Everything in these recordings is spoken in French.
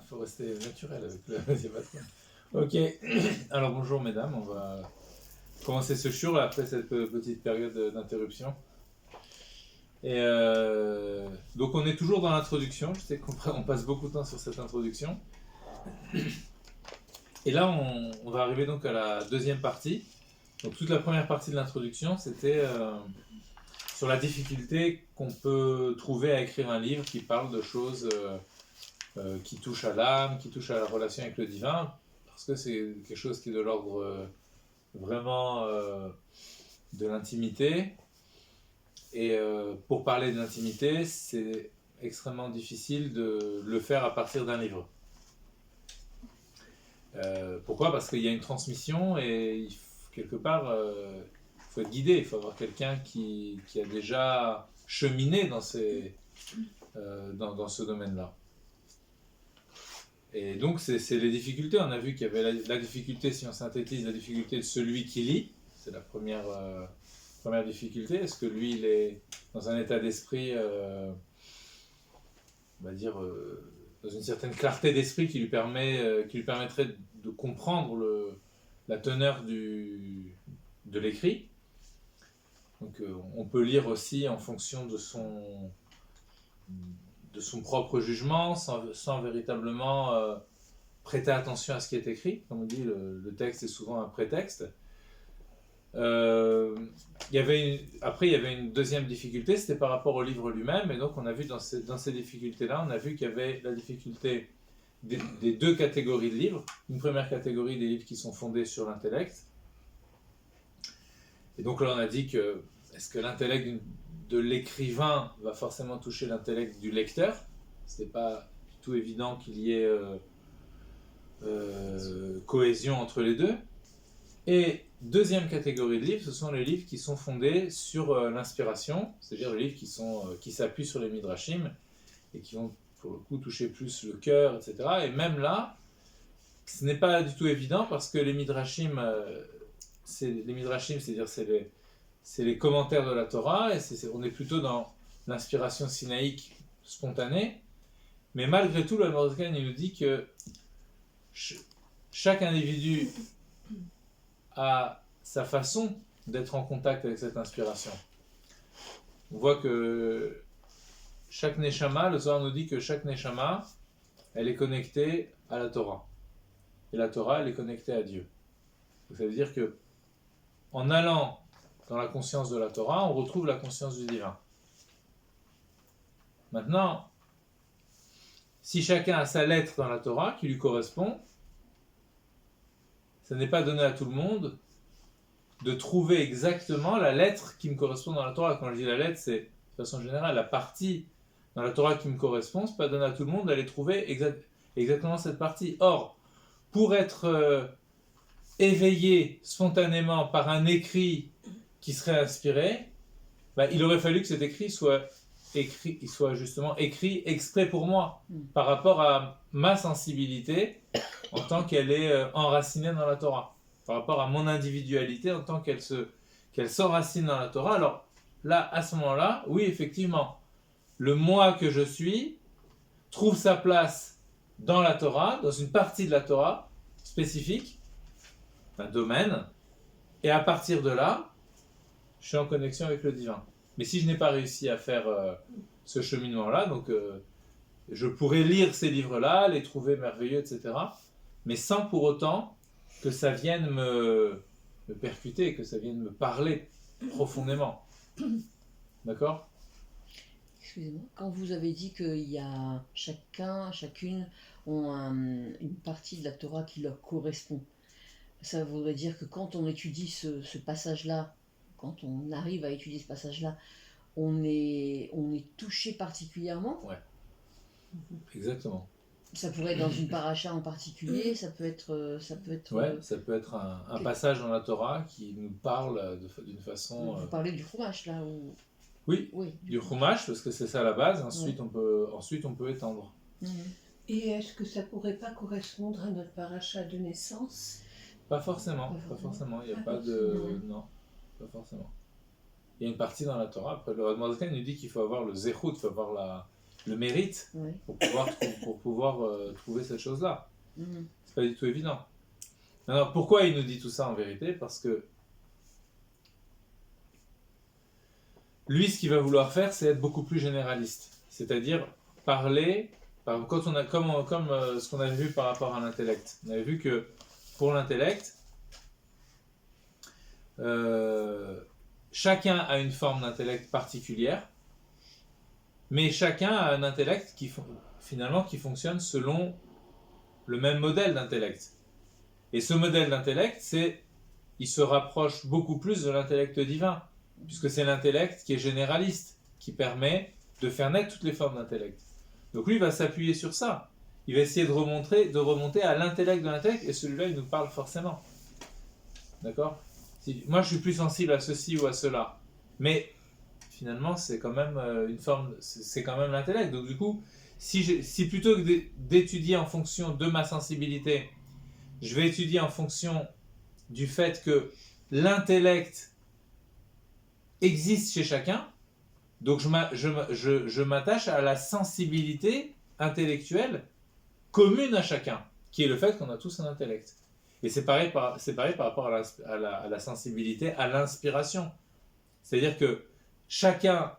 il faut rester naturel avec le... c'est pas trop. Ok, alors bonjour mesdames, on va commencer ce shiur là, après cette petite période d'interruption. Et donc on est toujours dans l'introduction, je sais qu'on passe beaucoup de temps sur cette introduction. Et là on va arriver donc à la deuxième partie. Donc toute la première partie de l'introduction c'était sur la difficulté qu'on peut trouver à écrire un livre qui parle de choses qui touchent à l'âme, qui touchent à la relation avec le divin, parce que c'est quelque chose qui est de l'ordre vraiment de l'intimité. Et pour parler de l'intimité, c'est extrêmement difficile de le faire à partir d'un livre. Pourquoi ? Parce qu'il y a une transmission et quelque part, il faut être guidé, il faut avoir quelqu'un qui a déjà cheminé dans ce domaine-là. Et donc, c'est les difficultés. On a vu qu'il y avait la difficulté, si on synthétise, la difficulté de celui qui lit. C'est la première difficulté. Est-ce que lui, il est dans un état d'esprit, on va dire, dans une certaine clarté d'esprit qui lui permettrait de comprendre la teneur de l'écrit. Donc, on peut lire aussi en fonction de son propre jugement, sans véritablement prêter attention à ce qui est écrit. Comme on dit, le texte est souvent un prétexte. Après, il y avait une deuxième difficulté, c'était par rapport au livre lui-même. Et donc, on a vu dans ces difficultés-là, on a vu qu'il y avait la difficulté des deux catégories de livres. Une première catégorie des livres qui sont fondés sur l'intellect. Et donc là, on a dit que est-ce que l'intellect de l'écrivain va forcément toucher l'intellect du lecteur ? Ce n'est pas du tout évident qu'il y ait cohésion entre les deux. Et deuxième catégorie de livres, ce sont les livres qui sont fondés sur l'inspiration, c'est-à-dire les livres qui s'appuient sur les midrashim et qui vont pour le coup toucher plus le cœur, etc. Et même là, ce n'est pas du tout évident parce que les midrashim, c'est-à-dire c'est les commentaires de la Torah, et on est plutôt dans l'inspiration sinaïque spontanée. Mais malgré tout, le Mordechai nous dit que chaque individu a sa façon d'être en contact avec cette inspiration. On voit que chaque Neshama, le Zohar nous dit que chaque Neshama, elle est connectée à la Torah. Et la Torah, elle est connectée à Dieu. Donc ça veut dire que en allant dans la conscience de la Torah, on retrouve la conscience du divin. Maintenant, si chacun a sa lettre dans la Torah qui lui correspond, ça n'est pas donné à tout le monde de trouver exactement la lettre qui me correspond dans la Torah. Quand je dis la lettre, c'est de façon générale la partie dans la Torah qui me correspond. C'est pas donné à tout le monde d'aller trouver exactement cette partie. Or, pour être éveillé spontanément par un écrit qui serait inspiré, il aurait fallu que cet écrit soit justement écrit exprès pour moi, par rapport à ma sensibilité en tant qu'elle est enracinée dans la Torah, par rapport à mon individualité en tant qu'elle s'enracine dans la Torah. Alors là, à ce moment-là, oui, effectivement, le moi que je suis trouve sa place dans la Torah, dans une partie de la Torah spécifique, un domaine, et à partir de là, je suis en connexion avec le divin. Mais si je n'ai pas réussi à faire ce cheminement-là, donc je pourrais lire ces livres-là, les trouver merveilleux, etc., mais sans pour autant que ça vienne me percuter, que ça vienne me parler profondément. D'accord ? Excusez-moi. Quand vous avez dit qu'il y a chacune ont une partie de la Torah qui leur correspond, ça voudrait dire que quand on étudie ce passage-là, quand on arrive à étudier ce passage-là, on est touché particulièrement. Ouais, exactement. Ça pourrait être dans une paracha en particulier, ça peut être. Ouais, ça peut être un passage dans la Torah qui nous parle d'une façon. Vous parlez du Chumash là où... Oui, du Chumash, parce que c'est ça la base. Ensuite, ouais. on peut étendre. Et est-ce que ça pourrait pas correspondre à notre paracha de naissance ? Pas forcément. Il n'y a pas de... Non, pas forcément. Il y a une partie dans la Torah. Après, le Rav Mordechai nous dit qu'il faut avoir le zéchout, il faut avoir le mérite Oui. pour pouvoir trouver cette chose-là. Mhm. C'est pas du tout évident. Alors, pourquoi il nous dit tout ça en vérité? Parce que lui, ce qu'il va vouloir faire, c'est être beaucoup plus généraliste. C'est-à-dire parler, quand on a, comme ce qu'on avait vu par rapport à l'intellect. On avait vu que pour l'intellect, chacun a une forme d'intellect particulière, mais chacun a un intellect finalement qui fonctionne selon le même modèle d'intellect. Et ce modèle d'intellect, il se rapproche beaucoup plus de l'intellect divin, puisque c'est l'intellect qui est généraliste, qui permet de faire naître toutes les formes d'intellect. Donc lui, il va s'appuyer sur ça. Il va essayer de remonter à l'intellect de l'intellect, et celui-là, il nous parle forcément. D'accord? Moi, je suis plus sensible à ceci ou à cela. Mais finalement, c'est quand même une forme, c'est quand même l'intellect. Donc du coup, si plutôt que d'étudier en fonction de ma sensibilité, je vais étudier en fonction du fait que l'intellect existe chez chacun, donc je m'attache à la sensibilité intellectuelle commune à chacun, qui est le fait qu'on a tous un intellect. Et c'est pareil par rapport à la sensibilité, à l'inspiration. C'est-à-dire que chacun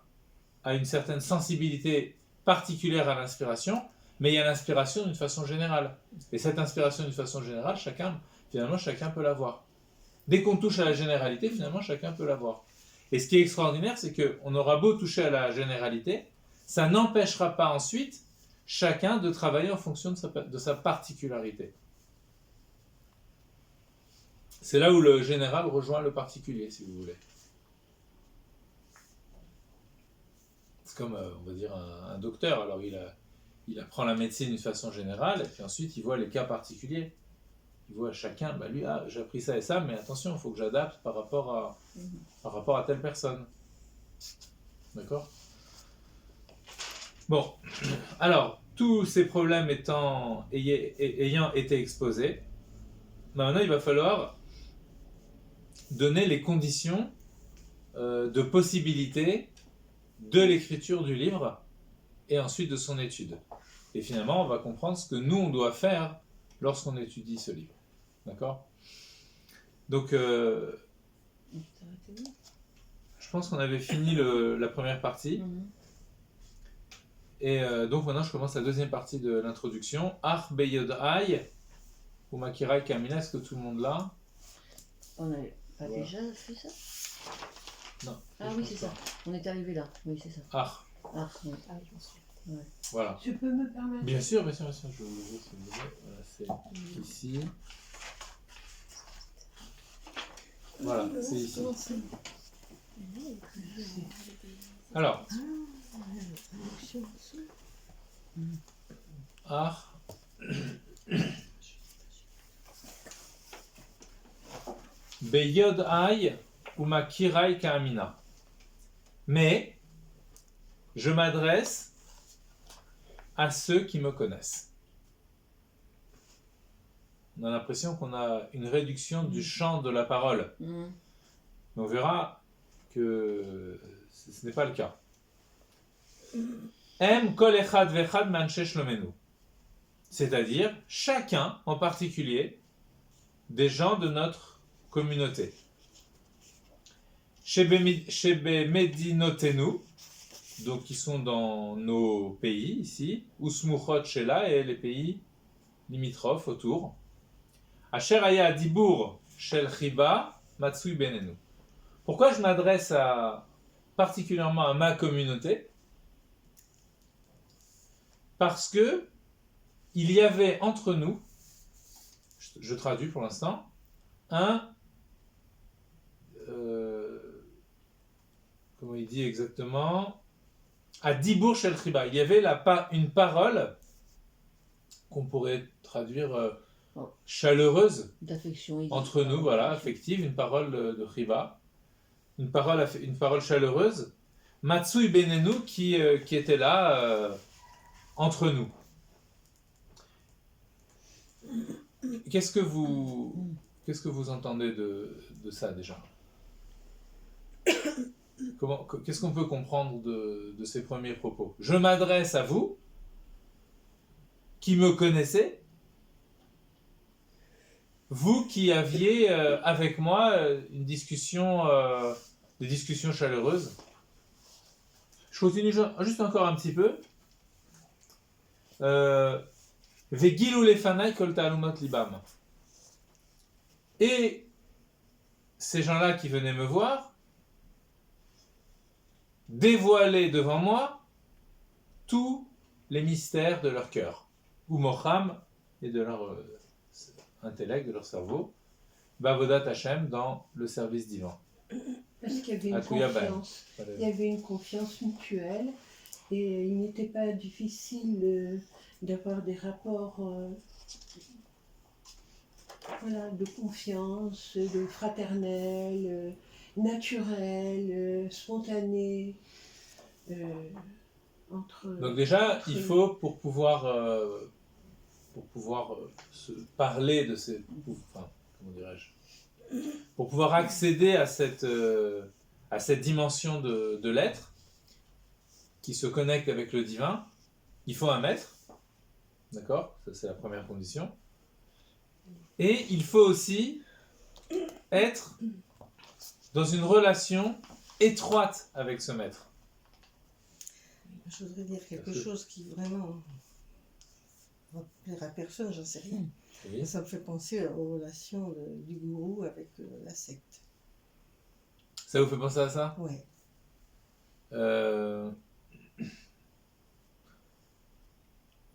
a une certaine sensibilité particulière à l'inspiration, mais il y a l'inspiration d'une façon générale. Et cette inspiration d'une façon générale, finalement, chacun peut l'avoir. Dès qu'on touche à la généralité, finalement, chacun peut l'avoir. Et ce qui est extraordinaire, c'est qu'on aura beau toucher à la généralité, ça n'empêchera pas ensuite chacun de travailler en fonction de sa particularité. C'est là où le général rejoint le particulier, si vous voulez. C'est comme, on va dire, un docteur. Alors, il apprend la médecine d'une façon générale, et puis ensuite, il voit les cas particuliers. Il voit chacun, lui, j'ai appris ça et ça, mais attention, il faut que j'adapte par rapport à telle personne. D'accord? Bon, alors, tous ces problèmes ayant été exposés, maintenant, il va falloir donner les conditions de possibilité de l'écriture du livre et ensuite de son étude. Et finalement, on va comprendre ce que nous, on doit faire lorsqu'on étudie ce livre. D'accord? Donc, je pense qu'on avait fini la première partie. Et donc maintenant, je commence la deuxième partie de l'introduction. Ach beyodai, ou makirai kamina, est-ce que tout le monde l'a? On n'avait pas déjà fait ça? Non. Ah oui, c'est ça. On est arrivé là. Oui, c'est ça. Ach. Oui. Ah, je m'en souviens. Ouais. Voilà. Je peux me permettre? Bien sûr, je vais vous le dire si vous voulez. Voilà, c'est ici. Voilà, c'est ici. Alors, Ach Beyod Ai Uma Kirai Kaamina. Mais je m'adresse à ceux qui me connaissent. On a l'impression qu'on a une réduction du champ de la parole. Mais on verra que ce n'est pas le cas. Em kol echad vechad manche shlomenu. C'est-à-dire chacun en particulier des gens de notre communauté. Shebe medinotenu, donc qui sont dans nos pays ici, Usmuchot Shela et les pays limitrophes autour. Asher aya dibur shel chiba matsui benenu. Pourquoi je m'adresse particulièrement à ma communauté? Parce que il y avait entre nous, je traduis pour l'instant, comment il dit exactement, à Dibur Shel Chiba. Il y avait une parole qu'on pourrait traduire chaleureuse d'affection entre nous, voilà, affective, une parole de Chiba, une parole chaleureuse, Matsui Benenu qui était là entre nous. Qu'est-ce que vous entendez de ça déjà? qu'est-ce qu'on peut comprendre de ces premiers propos? Je m'adresse à vous, qui me connaissez, vous qui aviez avec moi une discussion, des discussions chaleureuses. Je continue juste encore un petit peu. Vegilou lefanai kol ta'alumot libam. Et ces gens-là qui venaient me voir dévoilaient devant moi tous les mystères de leur cœur, ou mocham, et de leur intellect, de leur cerveau, bavodat Hashem, dans le service divin. Parce qu'il y avait une Akuyaben. confiance. Il y avait une confiance mutuelle et il n'était pas difficile d'avoir des rapports de confiance, de fraternel, naturel, spontané. Donc déjà, il faut, pour pouvoir se parler de ces... Enfin, comment dirais-je, pour pouvoir accéder à cette dimension de l'être qui se connecte avec le divin, il faut un maître, d'accord? Ça, c'est la première condition. Et il faut aussi être dans une relation étroite avec ce maître. Je voudrais dire quelque chose qui vraiment va plaire à personne, j'en sais rien. Oui. Ça me fait penser aux relations du gourou avec la secte. Ça vous fait penser à ça? Ouais.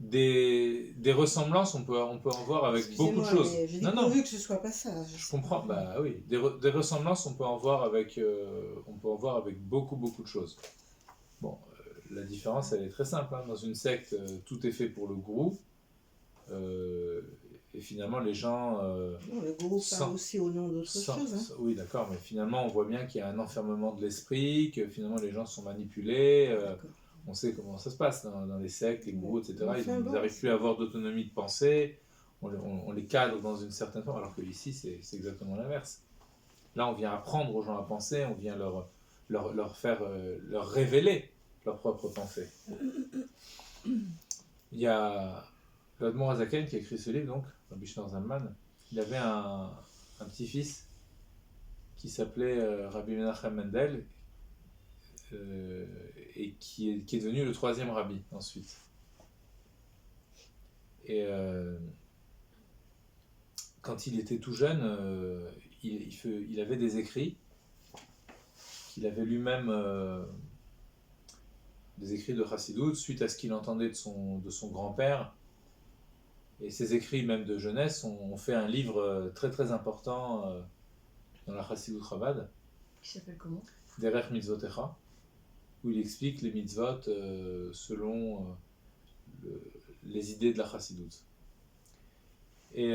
Des ressemblances, on peut en voir avec beaucoup de choses. J'ai découvert que ce soit pas ça. Je comprends. Bah oui, des ressemblances, on peut en voir avec beaucoup de choses. Bon, la différence, elle est très simple. Hein. Dans une secte, tout est fait pour le gourou. Et finalement, les gens... non, le gourou parle aussi au nom d'autres choses. Hein. Oui, d'accord, mais finalement, on voit bien qu'il y a un enfermement de l'esprit, que finalement, les gens sont manipulés. On sait comment ça se passe dans les sectes, les gourous, etc. Ils n'arrivent plus à avoir d'autonomie de pensée. On les cadre dans une certaine forme, alors qu'ici, c'est exactement l'inverse. Là, on vient apprendre aux gens à penser, on vient leur faire, leur révéler leur propre pensée. Il y a l'Admor Hazaken qui a écrit ce livre, donc, Rabbi Shneur Zalman. Il avait un petit-fils qui s'appelait Rabbi Menachem Mendel, et qui est devenu le 3e rabbi ensuite. Et quand il était tout jeune, il avait des écrits qu'il avait lui-même, des écrits de Chassidut, suite à ce qu'il entendait de son grand-père. Et ces écrits, même de jeunesse, ont fait un livre très très important dans la Chassidut Chabad. Qui s'appelle comment? Derech Mitzvotecha, où il explique les mitzvot selon les idées de la Chassidut. Et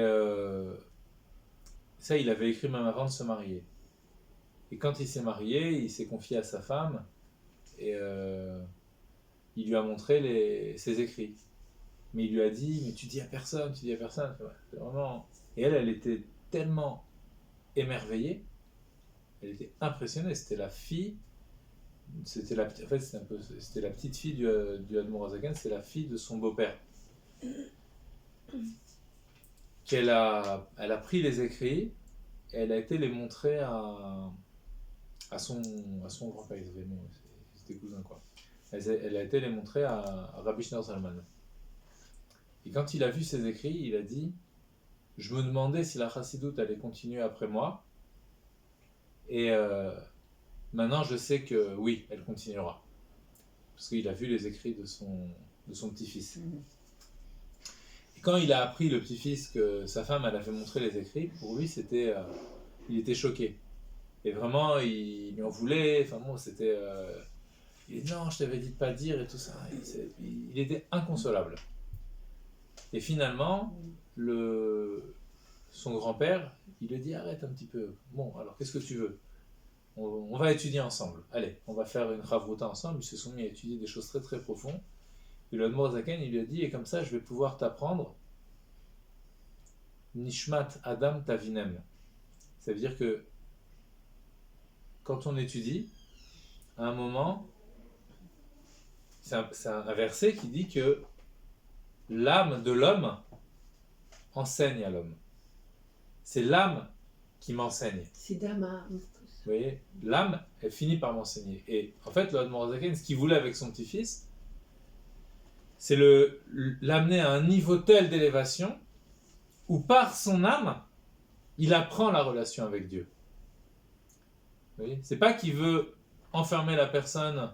ça, il avait écrit même avant de se marier. Et quand il s'est marié, il s'est confié à sa femme et il lui a montré ses écrits. Mais il lui a dit, mais tu dis à personne. C'est vraiment... Et elle était tellement émerveillée, elle était impressionnée. C'était la fille, c'était la petite fille du Admor Hazaken, c'est la fille de son beau-père. Elle a pris les écrits et elle a été les montrer à son grand-père. C'était cousin, quoi. Elle a été les montrer à Rabbi Shneur Zalman. Et quand il a vu ces écrits, il a dit, je me demandais si la Chassidut allait continuer après moi, et maintenant je sais que oui, elle continuera, parce qu'il a vu les écrits de son petit-fils. Et quand il a appris, le petit-fils, que sa femme elle avait montré les écrits, pour lui il était choqué, et vraiment il lui en voulait. Enfin bon, c'était il dit non, je t'avais dit de pas dire et tout ça. Il était inconsolable. Et finalement, son grand-père, il lui dit arrête un petit peu. Bon, alors qu'est-ce que tu veux? On va étudier ensemble. Allez, on va faire une chavruta ensemble. Ils se sont mis à étudier des choses très très profondes. Et le Admor Hazaken, il lui a dit, et comme ça, je vais pouvoir t'apprendre Nishmat Adam Tavinem. Ça veut dire que quand on étudie, à un moment, c'est un verset qui dit que l'âme de l'homme enseigne à l'homme. C'est l'âme qui m'enseigne. C'est Dama. Vous voyez, l'âme, elle finit par m'enseigner. Et en fait, le Admor Zaken, ce qu'il voulait avec son petit-fils, c'est l'amener à un niveau tel d'élévation où par son âme, il apprend la relation avec Dieu. Vous voyez, c'est pas qu'il veut enfermer la personne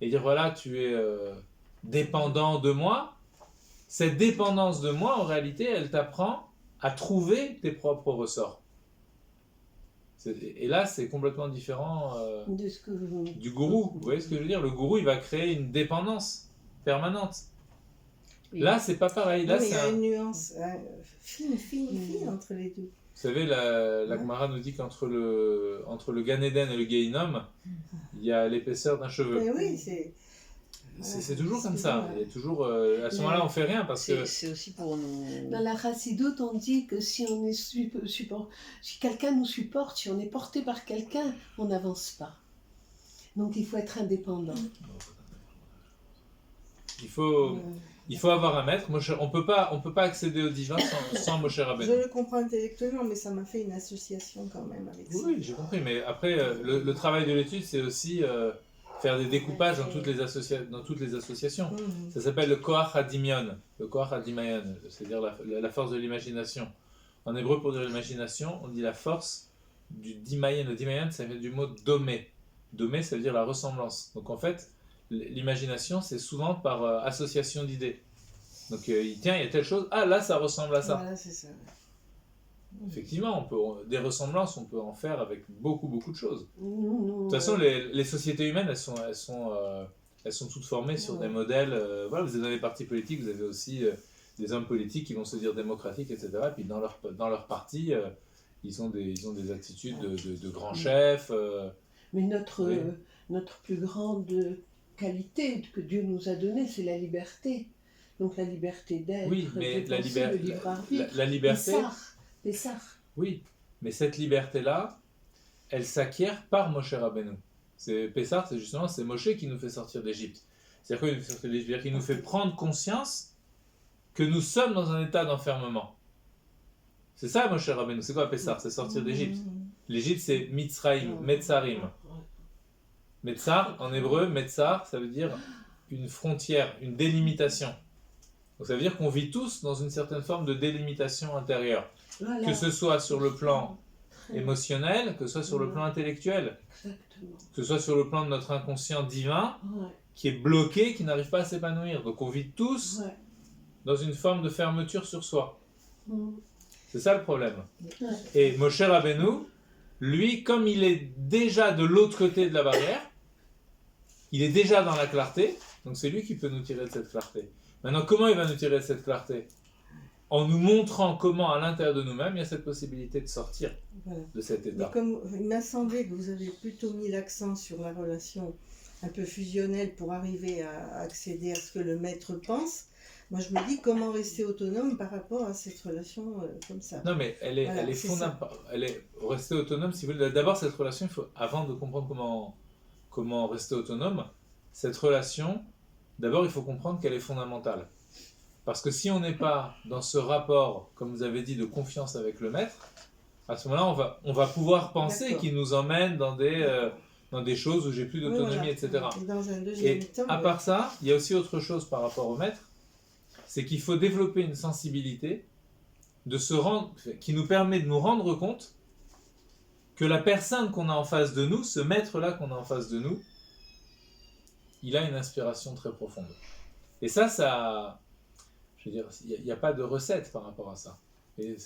et dire voilà, tu es dépendant de moi. Cette dépendance de moi, en réalité, elle t'apprend à trouver tes propres ressorts. Et là, c'est complètement différent De ce que vous... du gourou. Vous voyez ce que je veux dire? Le gourou, il va créer une dépendance permanente. Oui. Là, c'est pas pareil. Là, Oui, mais il y c'est a une nuance fine entre les deux. Vous savez, la Gemara nous dit qu'entre le Gan Eden et le Gehinnom, il y a l'épaisseur d'un cheveu. Mais oui, c'est... C'est toujours comme ça. Ouais. Il y a toujours, à ce moment-là, on fait rien parce que... C'est aussi pour nous. Dans la Chassidoute, on dit que si on est si quelqu'un nous supporte, si on est porté par quelqu'un, on n'avance pas. Donc il faut être indépendant. Il faut avoir un maître. On peut pas accéder au divin sans Moshe Je Rabbeinu. le comprends intellectuellement, mais ça m'a fait une association quand même avec ça. Oui, j'ai compris. Mais après, le travail de l'étude, c'est aussi faire des découpages dans toutes les associations. Mhm. Ça s'appelle le Koach Hadimion, le Koach Hadimayon, c'est-à-dire la force de l'imagination. En hébreu, pour dire l'imagination, on dit la force du Dimayon. Le Dimayon, ça vient du mot domé. Domé, ça veut dire la ressemblance. Donc en fait, l'imagination, c'est souvent par association d'idées. Donc il y a telle chose, ah là, ça ressemble à ça. Voilà, c'est ça. Effectivement, des ressemblances, on peut en faire avec beaucoup, beaucoup de choses. Nous, De toute façon, les sociétés humaines, elles sont toutes formées sur des modèles. Voilà, vous êtes dans les partis politiques, vous avez aussi des hommes politiques qui vont se dire démocratiques, etc. Et puis dans leur parti, ils ont des attitudes de grands chefs. Mais notre, Oui. notre plus grande qualité que Dieu nous a donnée, c'est la liberté. Donc la liberté d'être, Oui, mais de penser, le libre arbitre. la liberté, Pessah. oui, mais cette liberté-là, elle s'acquiert par Moshe Rabbeinu. Pessah, c'est Moshe qui nous fait sortir d'Égypte. C'est-à-dire qu'il nous fait sortir d'Égypte, c'est-à-dire qu'il nous fait prendre conscience que nous sommes dans un état d'enfermement. C'est ça Moshe Rabbeinu. C'est quoi Pessah? C'est sortir d'Égypte. L'Égypte, c'est Mitzrayim, Metzarim. Metzar, en hébreu, Metzar, ça veut dire une frontière, une délimitation. Donc ça veut dire qu'on vit tous dans une certaine forme de délimitation intérieure. Voilà. Que ce soit sur le plan émotionnel, que ce soit sur le plan intellectuel, Exactement. que ce soit sur le plan de notre inconscient divin, Ouais. qui est bloqué, qui n'arrive pas à s'épanouir. Donc on vit tous Ouais. dans une forme de fermeture sur soi. Mm. C'est ça le problème. Ouais. Et Moshe Rabbeinu, lui, comme il est déjà de l'autre côté de la barrière, il est déjà dans la clarté, donc c'est lui qui peut nous tirer de cette clarté. Maintenant, comment il va nous tirer de cette clarté? En nous montrant comment, à l'intérieur de nous-mêmes, il y a cette possibilité de sortir Voilà. de cet Mais état. comme il m'a semblé que vous avez plutôt mis l'accent sur la relation un peu fusionnelle pour arriver à accéder à ce que le maître pense, moi je me dis comment rester autonome par rapport à cette relation comme ça. Non, mais elle est c'est fondamentale. Elle est rester autonome, si vous voulez. D'abord, cette relation, il faut, avant de comprendre comment rester autonome, cette relation, d'abord, il faut comprendre qu'elle est fondamentale. Parce que si on n'est pas dans ce rapport, comme vous avez dit, de confiance avec le maître, à ce moment-là, on va pouvoir penser D'accord. qu'il nous emmène dans des choses où j'ai plus d'autonomie, Oui, voilà. etc. Et dans un deuxième Et temps, à part ça, il y a aussi autre chose par rapport au maître, c'est qu'il faut développer une sensibilité qui nous permet de nous rendre compte que la personne qu'on a en face de nous, ce maître-là qu'on a en face de nous, il a une inspiration très profonde. Et ça, je veux dire, il n'y a pas de recette par rapport à ça. Et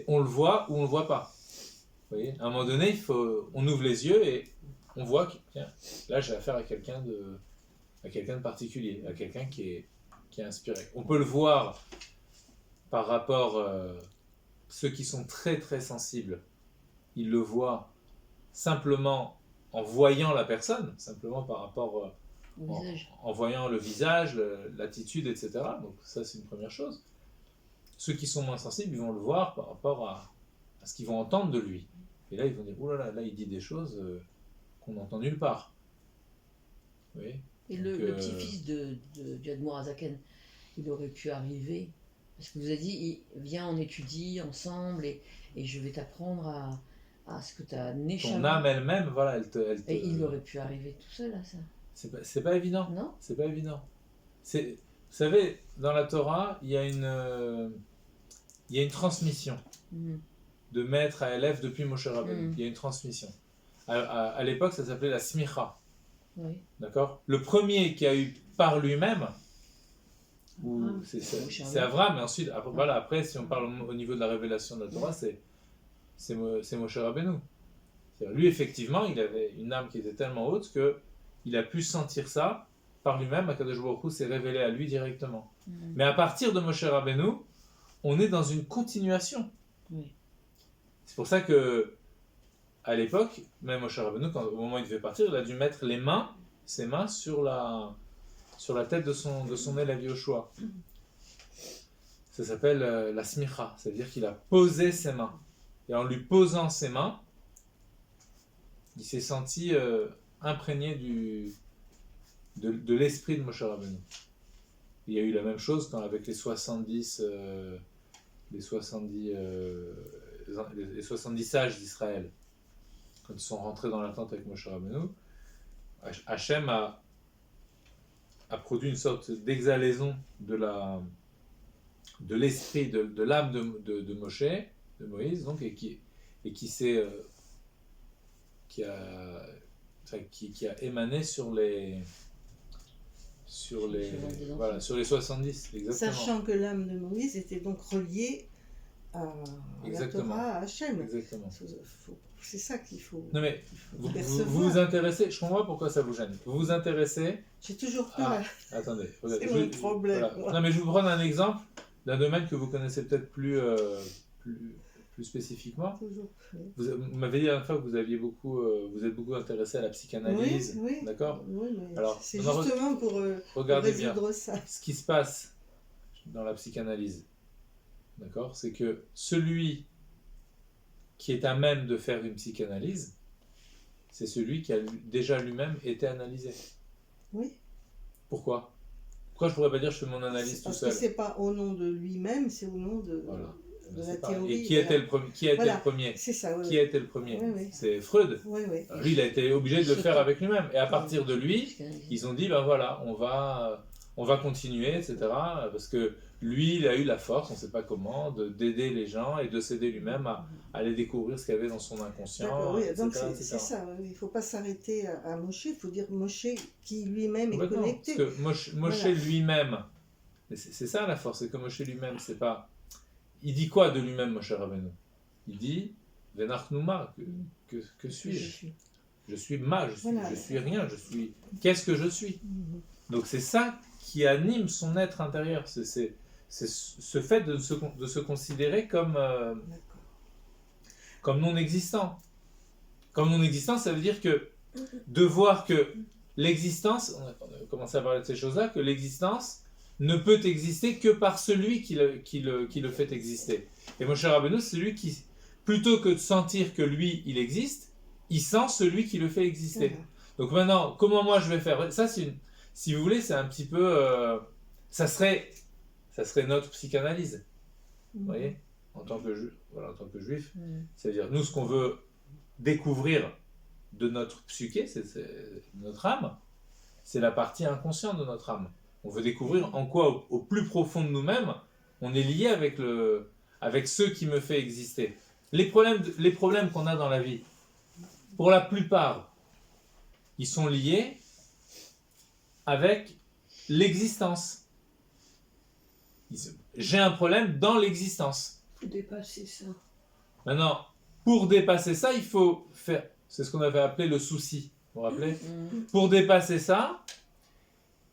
on le voit ou on le voit pas. Vous voyez, à un moment donné, on ouvre les yeux et on voit que, tiens, là j'ai affaire à quelqu'un de particulier, à quelqu'un qui est inspiré. On peut le voir par rapport ceux qui sont très très sensibles. Ils le voient simplement en voyant la personne, simplement par rapport Au visage. en voyant le visage, l'attitude, etc. Donc ça c'est une première chose. Ceux qui sont moins sensibles, ils vont le voir par rapport à ce qu'ils vont entendre de lui. Et là ils vont dire, oh là là, là il dit des choses qu'on n'entend nulle part. Vous voyez? Et Donc, le petit-fils du Admour Azaken, il aurait pu arriver, parce que vous avez dit, viens, on étudie ensemble et je vais t'apprendre à ce que tu as ton Neshama. âme elle-même, voilà, Et il aurait pu arriver tout seul à ça. C'est pas évident. Non? C'est pas évident. Vous savez, dans la Torah, il y a une transmission Mhm. de maître à élève depuis Moshe Rabbeinu. Mhm. Il y a une transmission. À l'époque, ça s'appelait la smicha. Oui. D'accord? Le premier qui a eu par lui-même, Abraham. c'est Avram, et ensuite, après, si on parle au niveau de la révélation de la Torah, c'est Moshe Rabbeinu. C'est-à-dire, lui, effectivement, il avait une âme qui était tellement haute qu'il a pu sentir ça par lui-même. Akadosh Baruch Hu s'est révélé à lui directement. Mhm. Mais à partir de Moshe Rabbeinu, on est dans une continuation. Oui. C'est pour ça que à l'époque, même Moshe Rabbeinu, au moment où il devait partir, il a dû mettre ses mains sur la tête de son élève Yoshua. Ça s'appelle la smicha, c'est-à-dire qu'il a posé ses mains. Et en lui posant ses mains, il s'est senti imprégné de l'esprit de Moshe Rabbeinu. Il y a eu la même chose avec les 70 sages d'Israël. Quand ils sont rentrés dans la tente avec Moshe Rabbeinu, Hachem a produit une sorte d'exhalaison de l'esprit, de l'âme de Moshe, de Moïse, donc, qui a émané sur les 70, exactement. Sachant que l'âme de Moïse était donc reliée à la Exactement. Torah, à Hachem. Exactement. C'est ça qu'il faut. Non mais vous percevoir. vous intéressez, je comprends pas pourquoi ça vous gêne. Vous vous intéressez. J'ai toujours peur. Attendez, C'est mon problème. Voilà. Non mais je vais vous prendre un exemple d'un domaine que vous connaissez peut-être plus spécifiquement. Toujours. Vous m'avez dit la dernière fois que vous êtes beaucoup intéressé à la psychanalyse, Oui, d'accord? Oui, mais Alors, c'est on a justement pour regardez bien résoudre ça. ce qui se passe dans la psychanalyse, d'accord? C'est que celui qui est à même de faire une psychanalyse, c'est celui qui a déjà lui-même été analysé. Oui. Pourquoi je pourrais pas dire je fais mon analyse tout Parce seul? que c'est pas au nom de lui-même, c'est au nom de, Voilà. de C'est la pareil. théorie. Et qui était le premier? Voilà. C'est ça, oui. Qui a été le premier? Oui. C'est Freud. Oui. Lui, il a été obligé de le faire avec lui-même. Et à partir de lui, ils ont dit, ben voilà, on va continuer, etc. Parce que lui, il a eu la force, on ne sait pas comment, d'aider les gens et de s'aider lui-même à aller découvrir ce qu'il y avait dans son inconscient. D'accord, oui, etc., donc etc. c'est ça. Oui. Il ne faut pas s'arrêter à Moshe, il faut dire Moshe qui lui-même est Complètement. connecté. Parce que Moshe Voilà. lui-même, c'est ça la force, c'est que Moshe lui-même, c'est pas... Il dit quoi de lui-même, Moshe Rabbeinu? Il dit, Venachnouma, que suis-je? Je suis Voilà. je suis rien, qu'est-ce que je suis? Donc c'est ça qui anime son être intérieur, c'est ce fait de se considérer comme non existant. Comme non existant, ça veut dire que de voir que l'existence, on a commencé à parler de ces choses-là, que l'existence ne peut exister que par celui qui le fait exister. Et Moshe Rabbeinu, c'est celui qui, plutôt que de sentir que lui, il existe, il sent celui qui le fait exister. Voilà. Donc maintenant, comment moi je vais faire? Ça, si vous voulez, c'est un petit peu... ça serait notre psychanalyse. Vous voyez, en tant que juif, c'est-à-dire nous, ce qu'on veut découvrir de notre psyché, c'est notre âme, c'est la partie inconsciente de notre âme. On veut découvrir en quoi, au plus profond de nous-mêmes, on est lié avec ce qui me fait exister. Les problèmes qu'on a dans la vie, pour la plupart, ils sont liés avec l'existence. J'ai un problème dans l'existence. Faut dépasser ça. Maintenant, pour dépasser ça, il faut faire... C'est ce qu'on avait appelé le souci. Vous vous rappelez? Pour dépasser ça,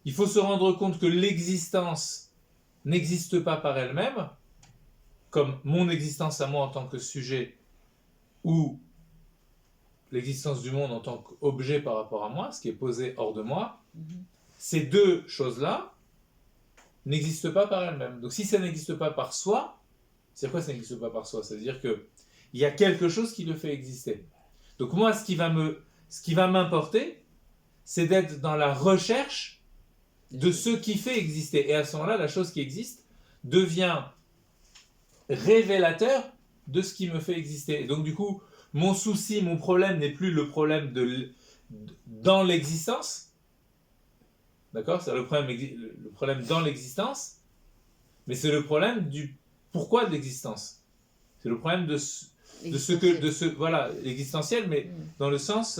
il faut se rendre compte que l'existence n'existe pas par elle-même, comme mon existence à moi en tant que sujet, ou l'existence du monde en tant qu'objet par rapport à moi, ce qui est posé hors de moi. Ces deux choses-là n'existent pas par elles-mêmes. Donc si ça n'existe pas par soi, c'est quoi ça n'existe pas par soi? C'est-à-dire qu'il y a quelque chose qui le fait exister. Donc moi, ce ce qui va m'importer, c'est d'être dans la recherche de ce qui fait exister. Et à ce moment-là, la chose qui existe devient révélateur de ce qui me fait exister. Et donc du coup, mon souci, mon problème n'est plus le problème dans l'existence. D'accord? C'est le problème dans l'existence, mais c'est le problème du pourquoi de l'existence. C'est le problème de ce voilà, l'existentiel, mais dans le sens,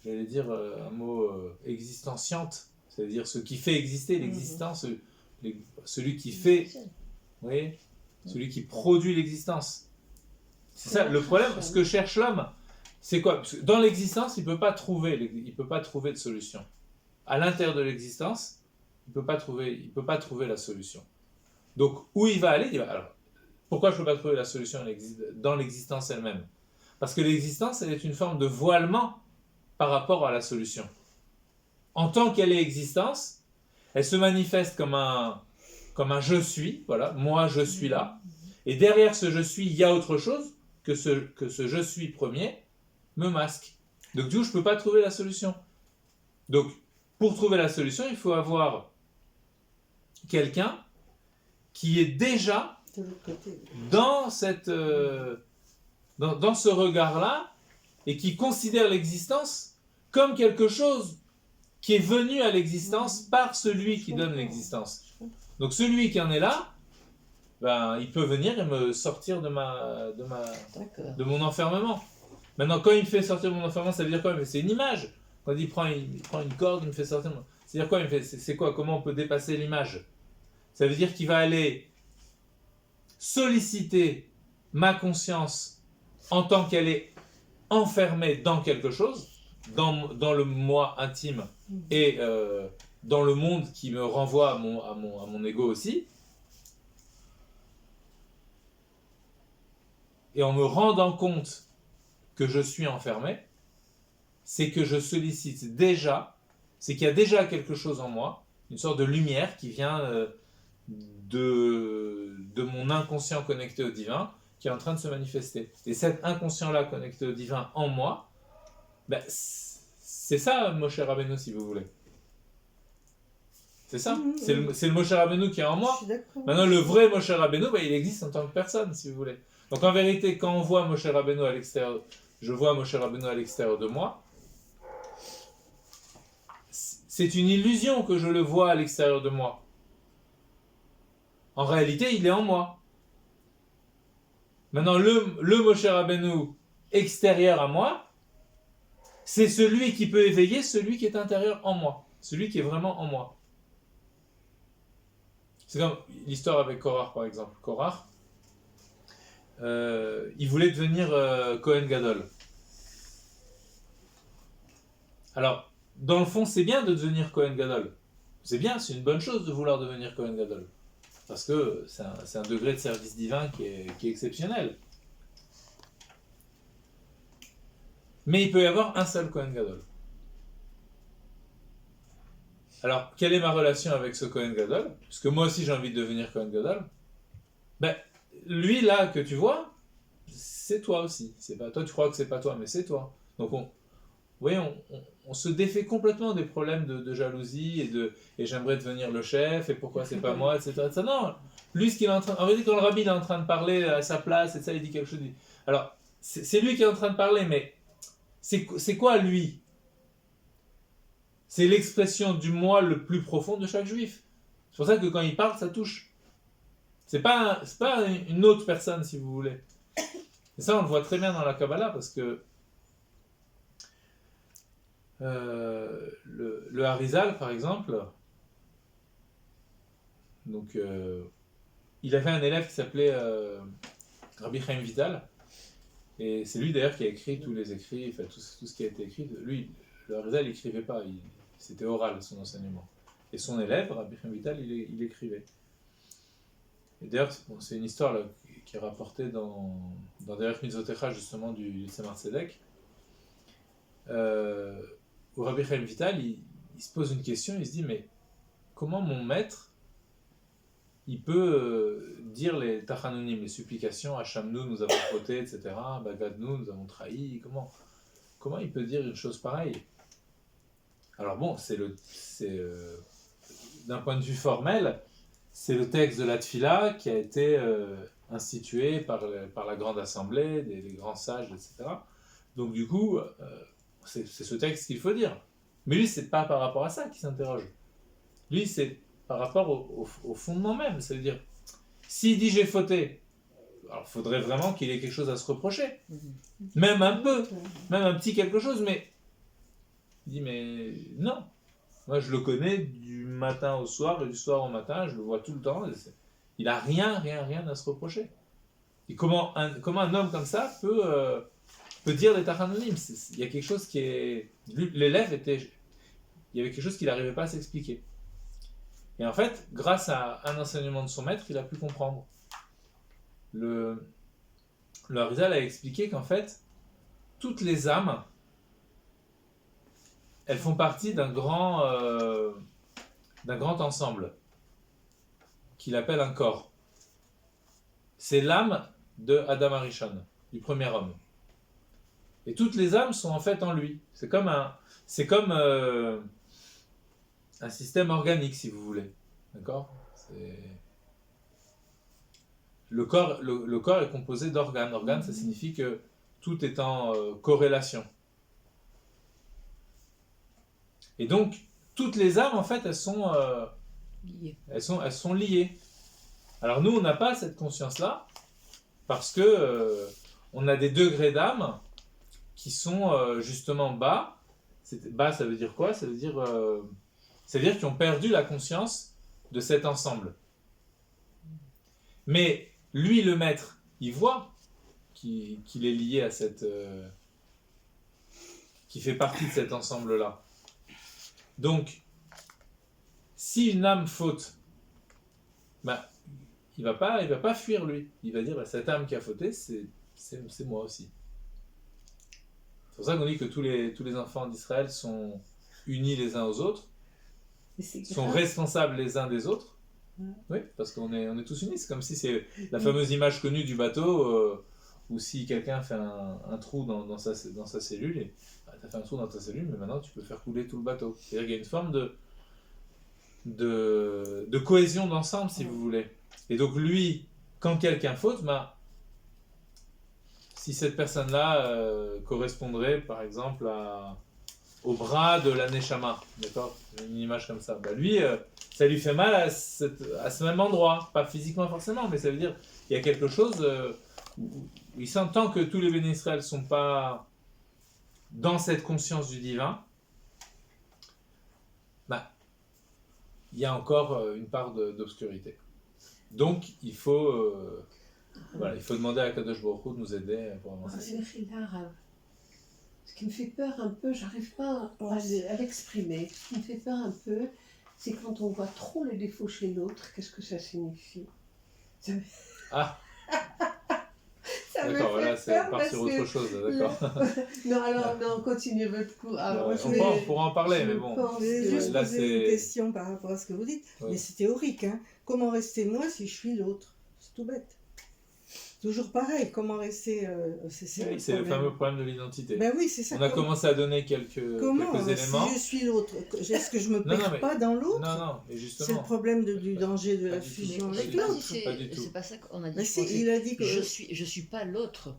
j'allais dire un mot existentiante, c'est-à-dire ce qui fait exister l'existence, celui qui fait, vous voyez, celui qui produit l'existence. C'est ça le problème. Ce que cherche l'homme, c'est quoi? Parce que dans l'existence, il peut pas trouver de solution. À l'intérieur de l'existence, il peut pas trouver la solution. Donc où il va aller? Alors, pourquoi je ne peux pas trouver la solution dans l'existence elle-même? Parce que l'existence, elle est une forme de voilement par rapport à la solution. En tant qu'elle est existence, elle se manifeste comme un je suis, voilà, moi je suis là, et derrière ce je suis, il y a autre chose que ce je suis premier me masque. Donc du coup, je ne peux pas trouver la solution. Donc, pour trouver la solution, il faut avoir quelqu'un qui est déjà De l'autre côté. dans dans ce regard-là et qui considère l'existence comme quelque chose qui est venu à l'existence par celui qui donne l'existence. Donc celui qui en est là, ben, il peut venir et me sortir de mon enfermement. Maintenant, quand il me fait sortir de mon enfermement, ça veut dire quoi? Mais c'est une image. Quand il prend une corde, il me fait sortir. C'est-à-dire quoi? C'est quoi? Comment on peut dépasser l'image? Ça veut dire qu'il va aller solliciter ma conscience en tant qu'elle est enfermée dans quelque chose, dans le moi intime et dans le monde qui me renvoie à mon ego aussi. Et en me rendant compte que je suis enfermé, c'est que je sollicite déjà, c'est qu'il y a déjà quelque chose en moi, une sorte de lumière qui vient de mon inconscient connecté au divin, qui est en train de se manifester. Et cet inconscient-là connecté au divin en moi, ben, c'est ça Moshe Rabbeinu, si vous voulez. C'est ça. C'est le Moshe Rabbeinu qui est en moi. Maintenant, le vrai Moshe Rabbeinu, ben, il existe en tant que personne, si vous voulez. Donc en vérité, quand on voit Moshe Rabbeinu à l'extérieur, je vois Moshe Rabbeinu à l'extérieur de moi, c'est une illusion que je le vois à l'extérieur de moi. En réalité, il est en moi. Maintenant, le Moshe Rabbeinu extérieur à moi, c'est celui qui peut éveiller celui qui est intérieur en moi. Celui qui est vraiment en moi. C'est comme l'histoire avec Korach, par exemple. Korach, il voulait devenir Kohen Gadol. Alors, dans le fond, c'est bien de devenir Kohen Gadol. C'est bien, c'est une bonne chose de vouloir devenir Kohen Gadol. Parce que c'est un degré de service divin qui est exceptionnel. Mais il peut y avoir un seul Kohen Gadol. Alors, quelle est ma relation avec ce Kohen Gadol? Parce que moi aussi j'ai envie de devenir Kohen Gadol. Ben, lui là que tu vois, c'est toi aussi. C'est pas toi, tu crois que c'est pas toi, mais c'est toi. Donc on se défait complètement des problèmes de jalousie et j'aimerais devenir le chef et pourquoi c'est pas moi, etc. etc. Non, lui ce qu'il est en train, en réalité quand le rabbi il est en train de parler à sa place et ça il dit quelque chose. Alors c'est lui qui est en train de parler, mais c'est quoi lui? C'est l'expression du moi le plus profond de chaque juif. C'est pour ça que quand il parle, ça touche. C'est pas une autre personne, si vous voulez. Et ça, on le voit très bien dans la Kabbalah, parce que le Harizal, par exemple, donc, il avait un élève qui s'appelait Rabbi Chaim Vital, et c'est lui d'ailleurs qui a écrit tous les écrits, enfin tout ce qui a été écrit. Lui, le Harizal, il n'écrivait pas, c'était oral son enseignement. Et son élève, Rabbi Chaim Vital, il écrivait. Et d'ailleurs, c'est une histoire là, qui est rapportée dans Derech Mitzvotecha, justement, du Tzemar Tzedek, où Rabbi Chaim Vital, il se pose une question, il se dit, mais comment mon maître, il peut dire les tachanonim, les supplications, Hachamnou, nous avons fauté, etc., Bagadnou, nous avons trahi. Comment il peut dire une chose pareille? Alors bon, d'un point de vue formel, c'est le texte de la Tfila qui a été institué par la grande assemblée, des grands sages, etc. Donc du coup, c'est ce texte qu'il faut dire. Mais lui, c'est pas par rapport à ça qu'il s'interroge. Lui, c'est par rapport au fondement même. C'est-à-dire, s'il dit j'ai fauté, alors il faudrait vraiment qu'il ait quelque chose à se reprocher. Même un peu, même un petit quelque chose, mais il dit mais non. Moi, je le connais du matin au soir et du soir au matin, je le vois tout le temps. Il n'a rien à se reprocher. Et comment un homme comme ça peut dire des tachanonim? Il y a quelque chose qui est... L'élève était... Il y avait quelque chose qu'il n'arrivait pas à s'expliquer. Et en fait, grâce à un enseignement de son maître, il a pu comprendre. Le Harizal a expliqué qu'en fait, toutes les âmes, elles font partie d'un grand ensemble qu'il appelle un corps. C'est l'âme de Adam Arishon, du premier homme. Et toutes les âmes sont en fait en lui. C'est comme un système organique, si vous voulez. D'accord? Le corps est composé d'organes. Organes, ça signifie que tout est en corrélation. Et donc, toutes les âmes, en fait, elles sont liées. Alors nous, on n'a pas cette conscience-là, parce que on a des degrés d'âme qui sont justement bas. Bas, ça veut dire quoi? Ça veut dire qu'ils ont perdu la conscience de cet ensemble. Mais lui, le maître, il voit qu'il est lié à qui fait partie de cet ensemble-là. Donc, si une âme faute, il va pas fuir lui. Il va dire, cette âme qui a fauté, c'est moi aussi. C'est pour ça qu'on dit que tous les enfants d'Israël sont unis les uns aux autres, sont responsables les uns des autres. Oui, parce qu'on est tous unis. C'est comme si c'est la fameuse image connue du bateau où si quelqu'un fait un trou dans sa cellule, et tu as fait un trou dans ta cellule, mais maintenant tu peux faire couler tout le bateau. C'est-à-dire qu'il y a une forme de cohésion d'ensemble, si vous voulez. Et donc lui, quand quelqu'un faute, si cette personne-là correspondrait par exemple au bras de la Neshama, d'accord, une image comme ça, lui, ça lui fait mal à ce même endroit, pas physiquement forcément, mais ça veut dire qu'il y a quelque chose où il sent, tant que tous les bénis Israël ne sont pas dans cette conscience du divin, il y a encore une part d'obscurité. Donc il faut demander à Kadosh Baruch Hu de nous aider pour avancer. Ce qui me fait peur un peu, j'arrive pas à l'exprimer, ce qui me fait peur un peu, c'est quand on voit trop les défauts chez l'autre, qu'est-ce que ça signifie? Ça d'accord, voilà, on part sur autre chose, d'accord. Non, continuez votre cours. On pourra en parler, mais bon. Je vais juste poser une question par rapport à ce que vous dites, mais c'est théorique. Comment rester moi si je suis l'autre? C'est tout bête. Toujours pareil, comment rester... c'est le fameux problème de l'identité. Ben oui, c'est ça. On a commencé à donner quelques éléments. Si je suis l'autre, est-ce que je me perds pas dans l'autre? Non, mais justement. C'est le problème du danger de la fusion avec l'autre. C'est pas ça qu'on a dit. Il a dit que... Je suis pas l'autre.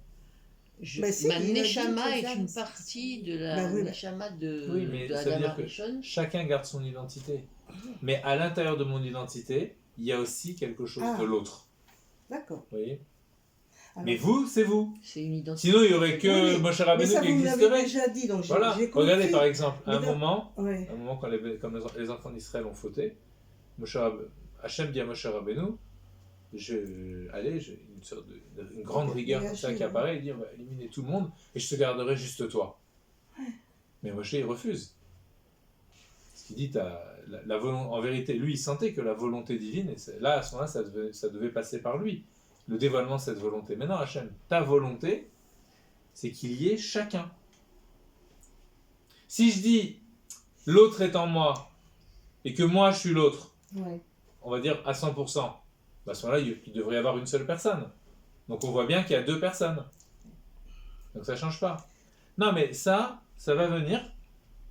Ma Neshama est une partie de la Neshama de Adam Arishon. Chacun garde son identité. Mais à l'intérieur de mon identité, il y a aussi quelque chose de l'autre. D'accord. Vous voyez? Mais vous, c'est vous. C'est une identité. Sinon, il n'y aurait que Moshe Rabbeinu qui existerait. Vous l'avez déjà dit, donc voilà. Regardez par exemple, un moment quand les enfants d'Israël ont fauté, Hachem dit à Moshe Rabbeinu, j'ai une grande rigueur comme ça qui apparaît, il dit on va éliminer tout le monde et je te garderai juste toi. Mais Moshe il refuse. Parce qu'il dit en vérité, lui il sentait que la volonté divine, et là à ce moment-là ça devait passer par lui. Le dévoilement de cette volonté. Maintenant, Hachem, ta volonté, c'est qu'il y ait chacun. Si je dis l'autre est en moi et que moi je suis l'autre, on va dire à 100%, à ce moment-là, il devrait y avoir une seule personne. Donc on voit bien qu'il y a deux personnes. Donc ça ne change pas. Non, mais ça va venir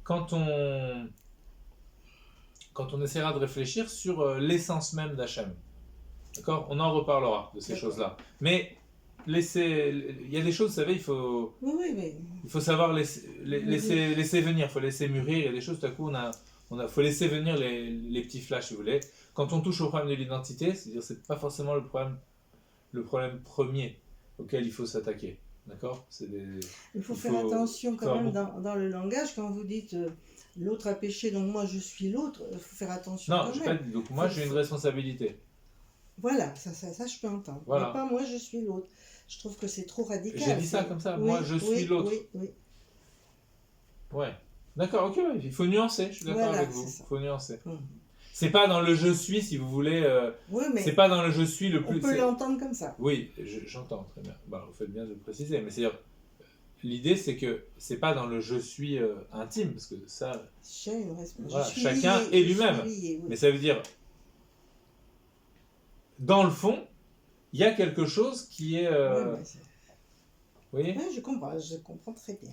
quand on essaiera de réfléchir sur l'essence même d'Hachem. D'accord? On en reparlera de ces choses-là. Mais il y a des choses, vous savez, il faut savoir laisser venir, il faut laisser mûrir. Il y a des choses, tout à coup, faut laisser venir les petits flashs, si vous voulez. Quand on touche au problème de l'identité, c'est-à-dire c'est pas forcément le problème premier auquel il faut s'attaquer. D'accord? Il faut faire attention quand même dans le langage, quand vous dites l'autre a péché, donc moi je suis l'autre, il faut faire attention non, quand je même. pas dit, donc moi j'ai une responsabilité. Voilà, ça je peux entendre. Voilà. Mais pas moi je suis l'autre. Je trouve que c'est trop radical. J'ai dit ça comme ça, moi je suis l'autre. Oui. Ouais. D'accord, ok, ouais. Il faut nuancer, je suis d'accord Voilà, avec vous. c'est ça. Il faut nuancer. Hum. C'est pas dans le je suis, si vous voulez. Oui, mais c'est pas dans le je suis le plus. on peut l'entendre comme ça. Oui, j'entends très bien. Bah, vous faites bien de le préciser. Mais c'est-à-dire, l'idée c'est que c'est pas dans le je suis intime, parce que ça. J'ai une responsabilité. Voilà, chacun est lui-même. Oui. Mais ça veut dire, dans le fond, il y a quelque chose qui est. Ouais, vous voyez? je comprends très bien.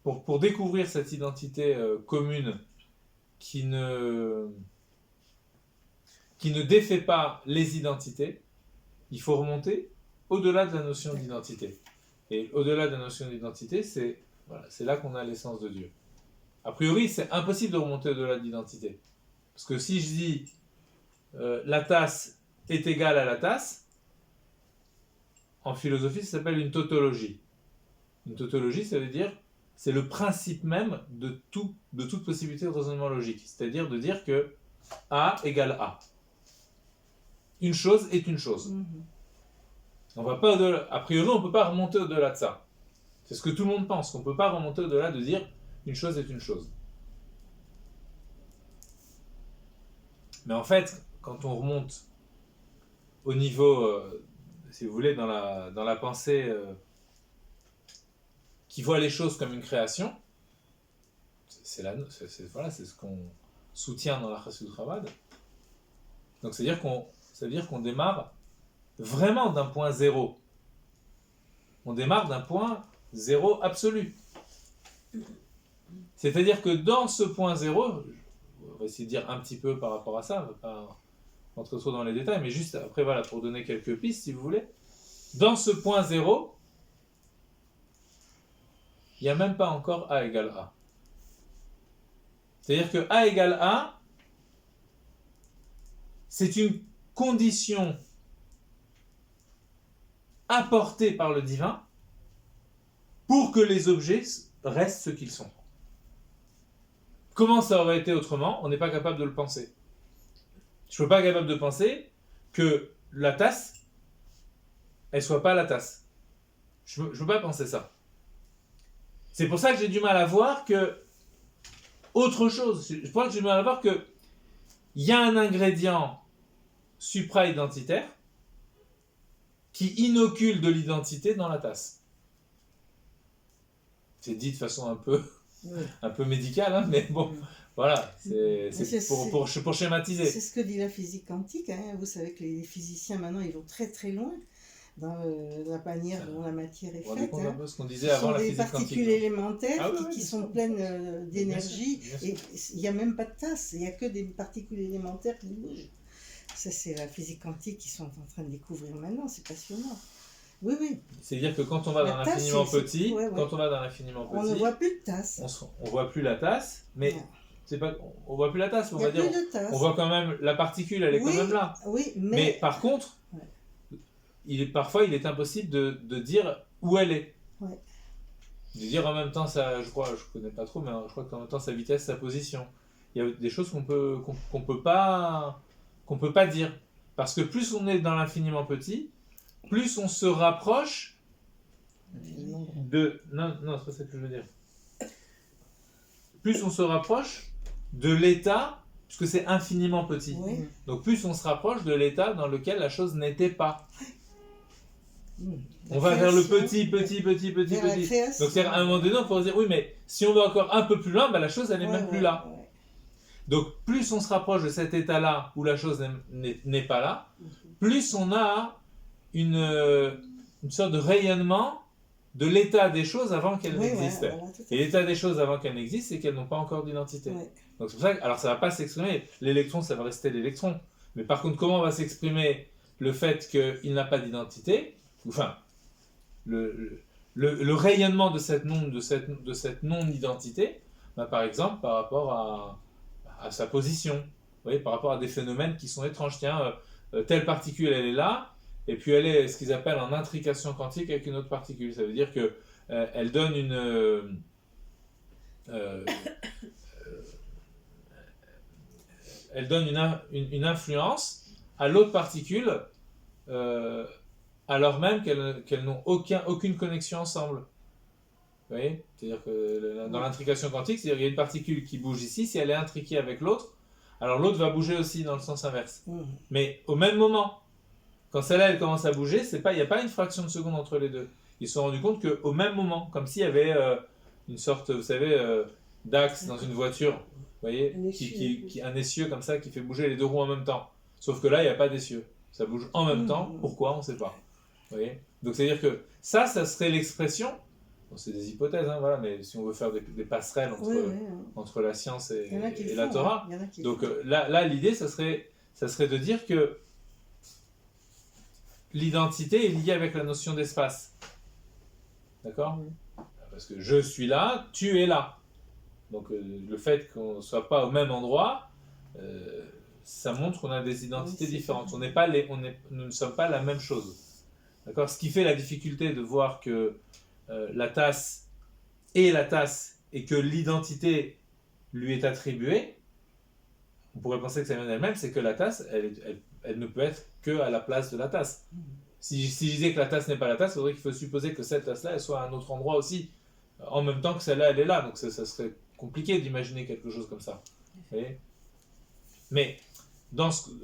Pour découvrir cette identité commune qui ne défait pas les identités, il faut remonter au-delà de la notion d'identité. Et au-delà de la notion d'identité, c'est là qu'on a l'essence de Dieu. A priori, c'est impossible de remonter au-delà de l'identité. Parce que si je dis la tasse est égale à la tasse, en philosophie, ça s'appelle une tautologie. Une tautologie, ça veut dire c'est le principe même de toute possibilité de raisonnement logique. C'est-à-dire de dire que A égale A. Une chose est une chose. On va pas au-delà. A priori, on ne peut pas remonter au-delà de ça. C'est ce que tout le monde pense, qu'on ne peut pas remonter au-delà de dire une chose est une chose. Mais en fait, quand on remonte au niveau, si vous voulez, dans la pensée qui voit les choses comme une création, c'est ce qu'on soutient dans la Chassidut Chabad. Donc ça veut dire qu'on démarre vraiment d'un point zéro. On démarre d'un point zéro absolu. C'est-à-dire que dans ce point zéro, on va essayer de dire un petit peu par rapport à ça, on ne va pas rentrer trop dans les détails, mais juste après, pour donner quelques pistes, si vous voulez. Dans ce point zéro, il n'y a même pas encore A égale A. C'est-à-dire que A égale A, c'est une condition apportée par le divin pour que les objets restent ce qu'ils sont. Comment ça aurait été autrement? On n'est pas capable de le penser. Je ne suis pas capable de penser que la tasse, elle ne soit pas la tasse. Je ne peux pas penser ça. C'est pour ça que j'ai du mal à voir que autre chose. Je crois que j'ai du mal à voir que il y a un ingrédient supra-identitaire qui inocule de l'identité dans la tasse. C'est dit de façon un peu médicale, hein, mais bon, voilà, c'est pour schématiser. C'est ce que dit la physique quantique. Hein. Vous savez que les physiciens maintenant ils vont très très loin dans la manière dont la matière est faite. Un peu ce qu'on disait avant la physique quantique. Ce sont des particules élémentaires qui sont pleines d'énergie et il n'y a même pas de tasse, il n'y a que des particules élémentaires qui bougent. Ça c'est la physique quantique qu'ils sont en train de découvrir maintenant, c'est passionnant. Oui. C'est-à-dire que quand on va dans l'infiniment petit, on ne voit plus de tasse. On voit plus la tasse, mais on voit plus la tasse. On va dire, on voit quand même la particule, elle est quand même là. Oui, mais par contre, parfois il est impossible de dire où elle est. Ouais. De dire en même temps je connais pas trop, mais je crois qu'en même temps sa vitesse, sa position. Il y a des choses qu'on peut pas dire, parce que plus on est dans l'infiniment petit, plus on se rapproche de... Non, c'est pas ça que je veux dire. Plus on se rapproche de l'état, puisque c'est infiniment petit. Oui. Donc plus on se rapproche de l'état dans lequel la chose n'était pas. On va vers le petit. Donc c'est à un moment donné, on pourrait dire, oui, mais si on va encore un peu plus loin, la chose, elle n'est même plus là. Ouais. Donc, plus on se rapproche de cet état-là où la chose n'est pas là, plus on a une sorte de rayonnement de l'état des choses avant qu'elles Oui, n'existaient. voilà, tout à Et l'état des choses avant qu'elles n'existent, c'est qu'elles n'ont pas encore d'identité. fait. Ouais. Donc c'est pour ça que, alors ça va pas s'exprimer, l'électron ça va rester l'électron, mais par contre comment va s'exprimer le fait qu'il n'a pas d'identité, enfin le rayonnement de cette non-identité, bah, par exemple par rapport à sa position, vous voyez, par rapport à des phénomènes qui sont étranges. Tiens, telle particule elle est là, et puis elle est ce qu'ils appellent en intrication quantique avec une autre particule. Ça veut dire que elle donne elle donne une influence à l'autre particule alors même qu'elles n'ont aucune connexion ensemble. Vous voyez? C'est-à-dire que dans l'intrication quantique, c'est-à-dire qu'il y a une particule qui bouge ici, si elle est intriquée avec l'autre, alors l'autre va bouger aussi dans le sens inverse. Mais au même moment, quand celle-là elle commence à bouger, il n'y a pas une fraction de seconde entre les deux. Ils se sont rendus compte qu'au même moment, comme s'il y avait une sorte, vous savez, d'axe dans une voiture, vous voyez, un essieu comme ça qui fait bouger les deux roues en même temps. Sauf que là, il n'y a pas d'essieu. Ça bouge en même temps. Pourquoi? On ne sait pas. Vous voyez? Donc, c'est-à-dire que ça serait l'expression. Bon, c'est des hypothèses, hein, voilà, mais si on veut faire des passerelles entre la science et la Torah. Donc là, l'idée, ça serait de dire que l'identité est liée avec la notion d'espace. D'accord? Parce que je suis là, tu es là. Donc le fait qu'on ne soit pas au même endroit, ça montre qu'on a des identités différentes. Nous ne sommes pas la même chose. D'accord? Ce qui fait la difficulté de voir que la tasse est la tasse et que l'identité lui est attribuée, on pourrait penser que ça vient d'elle-même, c'est que la tasse, elle ne peut être que à la place de la tasse. Si je disais que la tasse n'est pas la tasse, il faudrait qu'il faut supposer que cette tasse-là, elle soit à un autre endroit aussi, en même temps que celle-là, elle est là. Donc ça serait compliqué d'imaginer quelque chose comme ça. Vous voyez? Mais,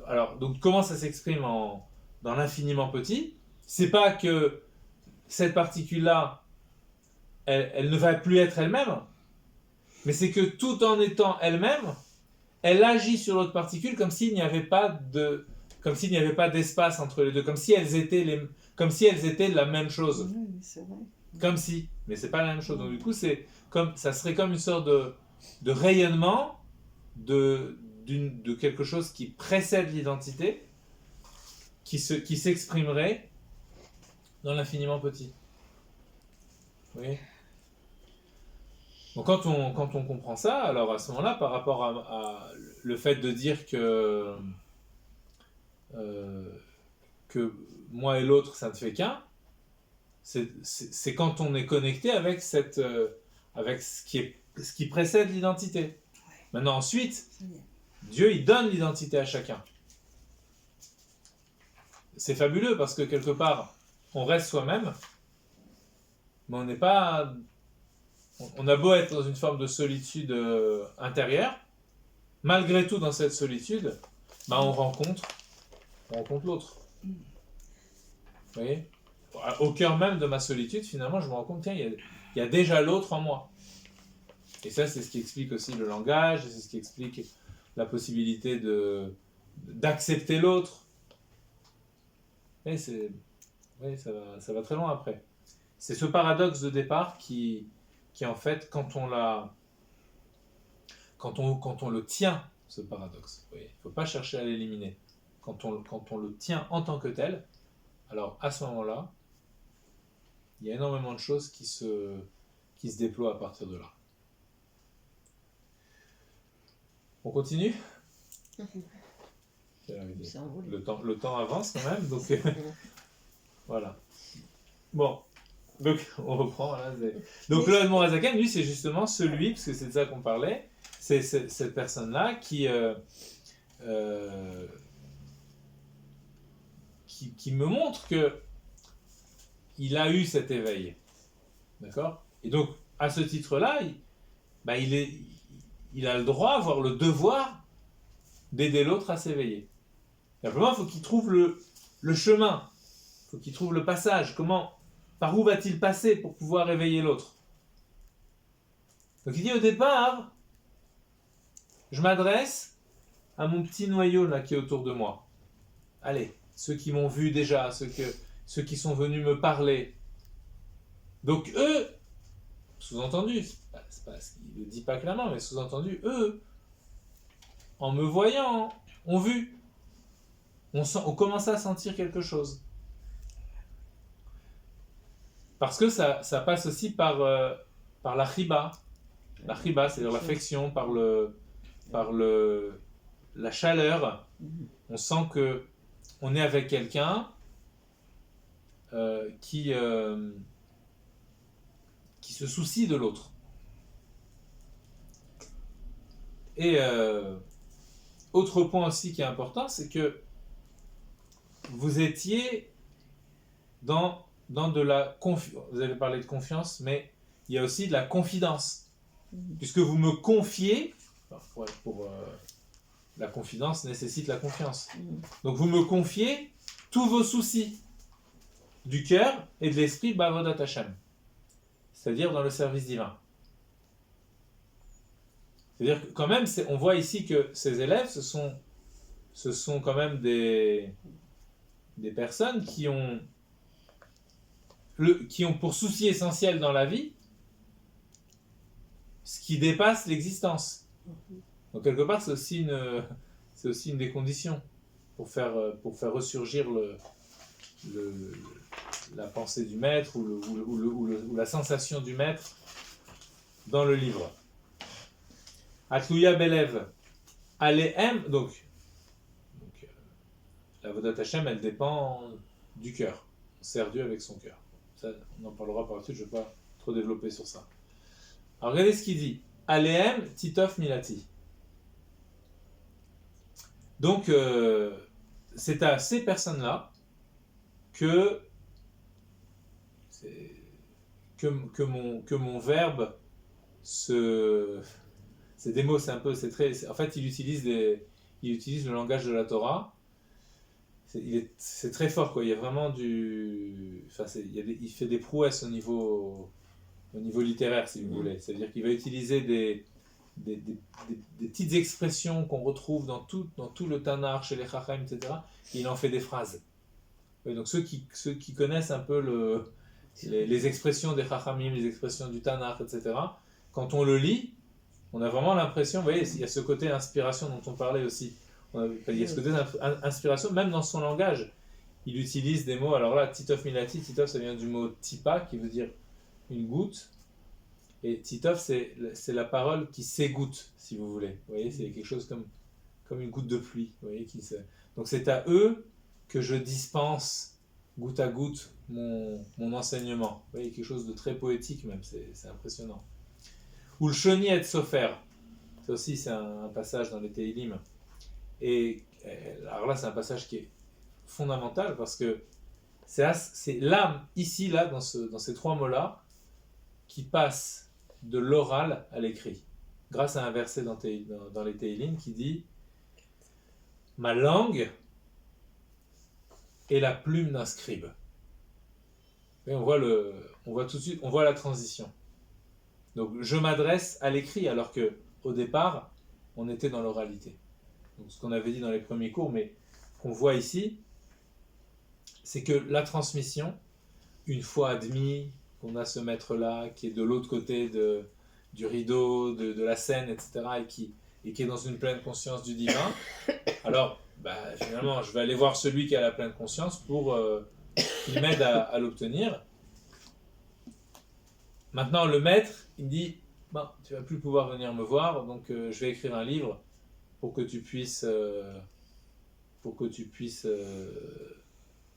alors, donc comment ça s'exprime dans l'infiniment petit? C'est pas que cette particule-là, elle ne va plus être elle-même, mais c'est que tout en étant elle-même, elle agit sur l'autre particule comme s'il n'y avait pas d'espace entre les deux, comme si elles étaient la même chose. Oui, c'est vrai. Comme si, mais c'est pas la même chose. Donc du coup, ça serait comme une sorte de rayonnement de quelque chose qui précède l'identité, qui s'exprimerait dans l'infiniment petit. Vous voyez? Donc quand on comprend ça, alors à ce moment-là, par rapport à le fait de dire que moi et l'autre, ça ne fait qu'un, c'est quand on est connecté avec avec ce qui précède l'identité. Maintenant, ensuite, Dieu, il donne l'identité à chacun. C'est fabuleux parce que quelque part, on reste soi-même, mais on n'est pas... On a beau être dans une forme de solitude intérieure, malgré tout, dans cette solitude, on rencontre l'autre. Vous voyez? Au cœur même de ma solitude, finalement, je me rends compte, tiens, il y a déjà l'autre en moi. Et ça, c'est ce qui explique aussi le langage, c'est ce qui explique la possibilité d'accepter l'autre. Et ça va très loin après. C'est ce paradoxe de départ qui en fait, quand on le tient, ce paradoxe, il ne faut pas chercher à l'éliminer. Quand on le tient en tant que tel, alors à ce moment-là, il y a énormément de choses qui se déploient à partir de là. On continue? Le temps avance quand même, donc voilà. Bon, donc on reprend. Voilà, donc le Admor Hazaken, lui, c'est justement celui, parce que c'est de ça qu'on parlait, c'est cette personne-là qui me montre que il a eu cet éveil. D'accord? Et donc, à ce titre-là, il a le droit, voire le devoir, d'aider l'autre à s'éveiller. Simplement, il faut qu'il trouve le chemin. Il faut qu'il trouve le passage. Par où va-t-il passer pour pouvoir éveiller l'autre? Donc il dit au départ, je m'adresse à mon petit noyau là qui est autour de moi. Allez, ceux qui m'ont vu déjà, ceux qui sont venus me parler. Donc eux, sous-entendu, il ne le dit pas clairement, mais sous-entendu, eux, en me voyant, ont vu. On commence à sentir quelque chose. Parce que ça passe aussi par la chiba. La chiba, c'est-à-dire l'affection, par la chaleur. On sent que on est avec quelqu'un qui se soucie de l'autre. Et autre point aussi qui est important, c'est que vous étiez dans de la confiance. Vous avez parlé de confiance, mais il y a aussi de la confidence. Puisque vous me confiez, la confidence nécessite la confiance. Donc vous me confiez tous vos soucis du cœur et de l'esprit Bavodat Hashem, c'est-à-dire dans le service divin. C'est-à-dire que quand même, on voit ici que ces élèves, ce sont quand même des personnes qui ont pour souci essentiel dans la vie ce qui dépasse l'existence. Donc quelque part, c'est aussi une des conditions pour faire ressurgir la pensée du maître ou la sensation du maître dans le livre. Atlouya Belev Alehem, donc la Vodat Hashem, elle dépend du cœur. On sert Dieu avec son cœur. Ça, on en parlera par la suite, je ne vais pas trop développer sur ça. Alors regardez ce qu'il dit. Alehem Titov Milati. Donc, c'est à ces personnes-là que mon verbe c'est des mots, en fait, il utilise le langage de la Torah. C'est très fort, quoi. Il y a vraiment il fait des prouesses au niveau littéraire, si vous voulez. C'est-à-dire qu'il va utiliser des petites expressions qu'on retrouve dans tout le Tanakh, chez les Chacham, etc. Et il en fait des phrases. Et donc ceux qui connaissent un peu les expressions des Chachamim, les expressions du Tanakh, etc., quand on le lit, on a vraiment l'impression, vous voyez, il y a ce côté inspiration dont on parlait aussi. Il y a ce côté inspiration, même dans son langage. Il utilise des mots, alors là, Titov Milati, Titov ça vient du mot Tipa, qui veut dire une goutte. Et Titov, c'est la parole qui s'égoutte, si vous voulez. Vous voyez, c'est quelque chose comme une goutte de pluie. Vous voyez, donc c'est à eux que je dispense, goutte à goutte, mon enseignement. Vous voyez, quelque chose de très poétique même, c'est impressionnant. Ou le Shoni et Sofer. Ça aussi, c'est un passage dans les Teilim. Et alors là, c'est un passage qui est fondamental parce que c'est l'âme, ici, là, dans ces trois mots-là, qui passe de l'oral à l'écrit. Grâce à un verset dans les Teilim qui dit « Ma langue est la plume d'un scribe ». Et on voit tout de suite, on voit la transition. Donc je m'adresse à l'écrit alors que au départ, on était dans l'oralité. Donc ce qu'on avait dit dans les premiers cours, mais qu'on voit ici, c'est que la transmission, une fois admis qu'on a ce maître-là, qui est de l'autre côté du rideau, de la scène, etc., et qui est dans une pleine conscience du divin, alors finalement, je vais aller voir celui qui a la pleine conscience pour qu'il m'aide à l'obtenir. Maintenant, le maître, il me dit, tu vas plus pouvoir venir me voir, donc je vais écrire un livre pour que tu puisses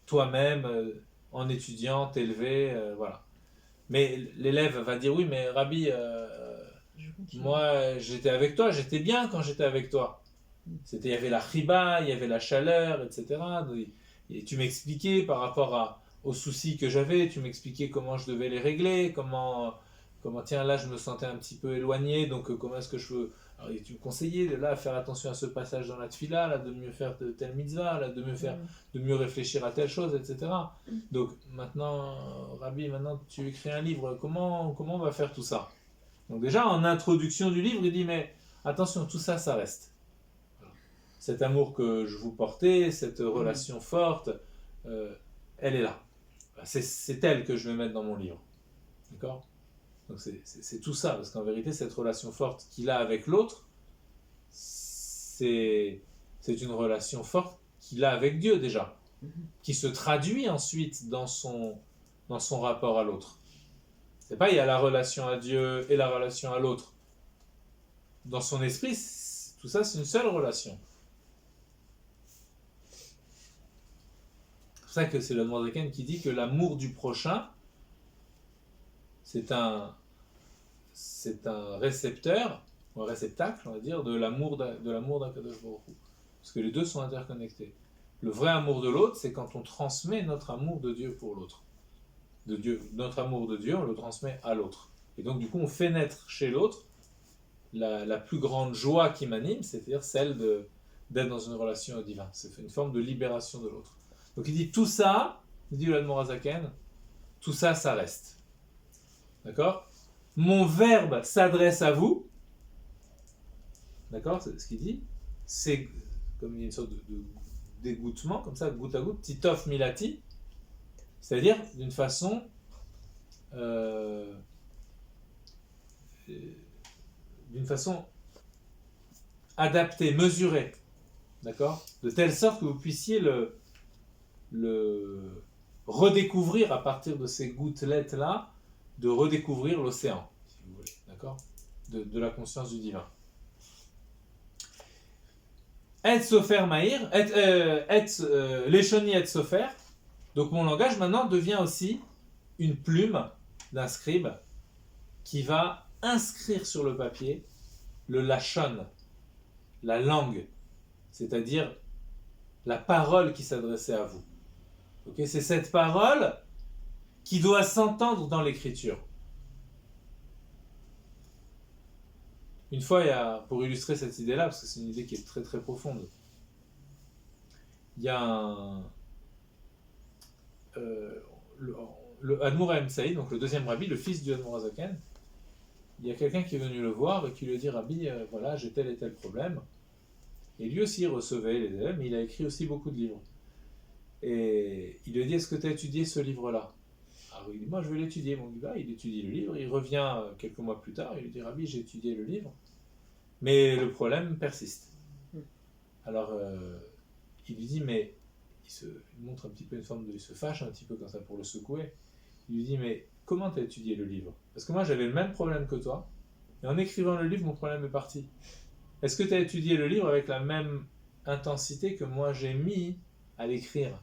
toi-même, en étudiant, t'élever, voilà. Mais l'élève va dire, oui, mais Rabbi, moi, j'étais avec toi, j'étais bien quand j'étais avec toi. Il y avait la chiba, il y avait la chaleur, etc. Et tu m'expliquais par rapport aux soucis que j'avais, tu m'expliquais comment je devais les régler, comment tiens, là, je me sentais un petit peu éloigné, donc comment est-ce que je veux... Alors, tu me conseillais de là faire attention à ce passage dans la tefila, là, de mieux faire de telle mitzvah, là, de mieux réfléchir à telle chose, etc. Donc maintenant, Rabbi, maintenant tu écris un livre, comment on va faire tout ça? Donc déjà, en introduction du livre, il dit, mais attention, tout ça, ça reste. Cet amour que je vous portais, cette relation forte, elle est là. C'est elle que je vais mettre dans mon livre. D'accord? Donc c'est tout ça, parce qu'en vérité, cette relation forte qu'il a avec l'autre, c'est une relation forte qu'il a avec Dieu déjà, qui se traduit ensuite dans son rapport à l'autre. C'est pas il y a la relation à Dieu et la relation à l'autre. Dans son esprit, tout ça c'est une seule relation. C'est pour ça que c'est le Admorazaken qui dit que l'amour du prochain, c'est un récepteur, ou un réceptacle, on va dire, de l'amour d'Akadosh Baruch Hu. Parce que les deux sont interconnectés. Le vrai amour de l'autre, c'est quand on transmet notre amour de Dieu pour l'autre. Notre amour de Dieu, on le transmet à l'autre. Et donc, du coup, on fait naître chez l'autre la plus grande joie qui m'anime, c'est-à-dire celle d'être dans une relation au divin. C'est une forme de libération de l'autre. Donc, il dit tout ça, il dit l'Admorazaken, tout ça, ça reste. D'accord? Mon verbe s'adresse à vous. D'accord? C'est ce qu'il dit. C'est comme une sorte de d'égouttement, comme ça, goutte à goutte, titof milati. C'est-à-dire d'une façon adaptée, mesurée. D'accord? De telle sorte que vous puissiez le redécouvrir à partir de ces gouttelettes-là, de redécouvrir l'océan, si vous voulez, d'accord, de la conscience du divin. Et sofer maïr, leshoni et sofer. Donc mon langage maintenant devient aussi une plume d'un scribe qui va inscrire sur le papier le lachon, la langue, c'est-à-dire la parole qui s'adressait à vous. Okay, c'est cette parole qui doit s'entendre dans l'écriture. Une fois, pour illustrer cette idée-là, parce que c'est une idée qui est très très profonde, il y a le Admour Haim Saïd, donc le deuxième rabbi, le fils du Admorazaken, il y a quelqu'un qui est venu le voir et qui lui dit: Rabbi, voilà, j'ai tel et tel problème. Et lui aussi il recevait les élèves, mais il a écrit aussi beaucoup de livres. Et il lui dit: est-ce que tu as étudié ce livre-là? Alors il dit: moi je vais l'étudier. Mon gars, il étudie le livre, il revient quelques mois plus tard, il lui dit: Rabbi, j'ai étudié le livre, mais le problème persiste. Alors il lui dit: mais il montre un petit peu une forme il se fâche un petit peu comme ça pour le secouer. Il lui dit: mais comment tu as étudié le livre? Parce que moi j'avais le même problème que toi, et en écrivant le livre, mon problème est parti. Est-ce que tu as étudié le livre avec la même intensité que moi j'ai mis à l'écrire?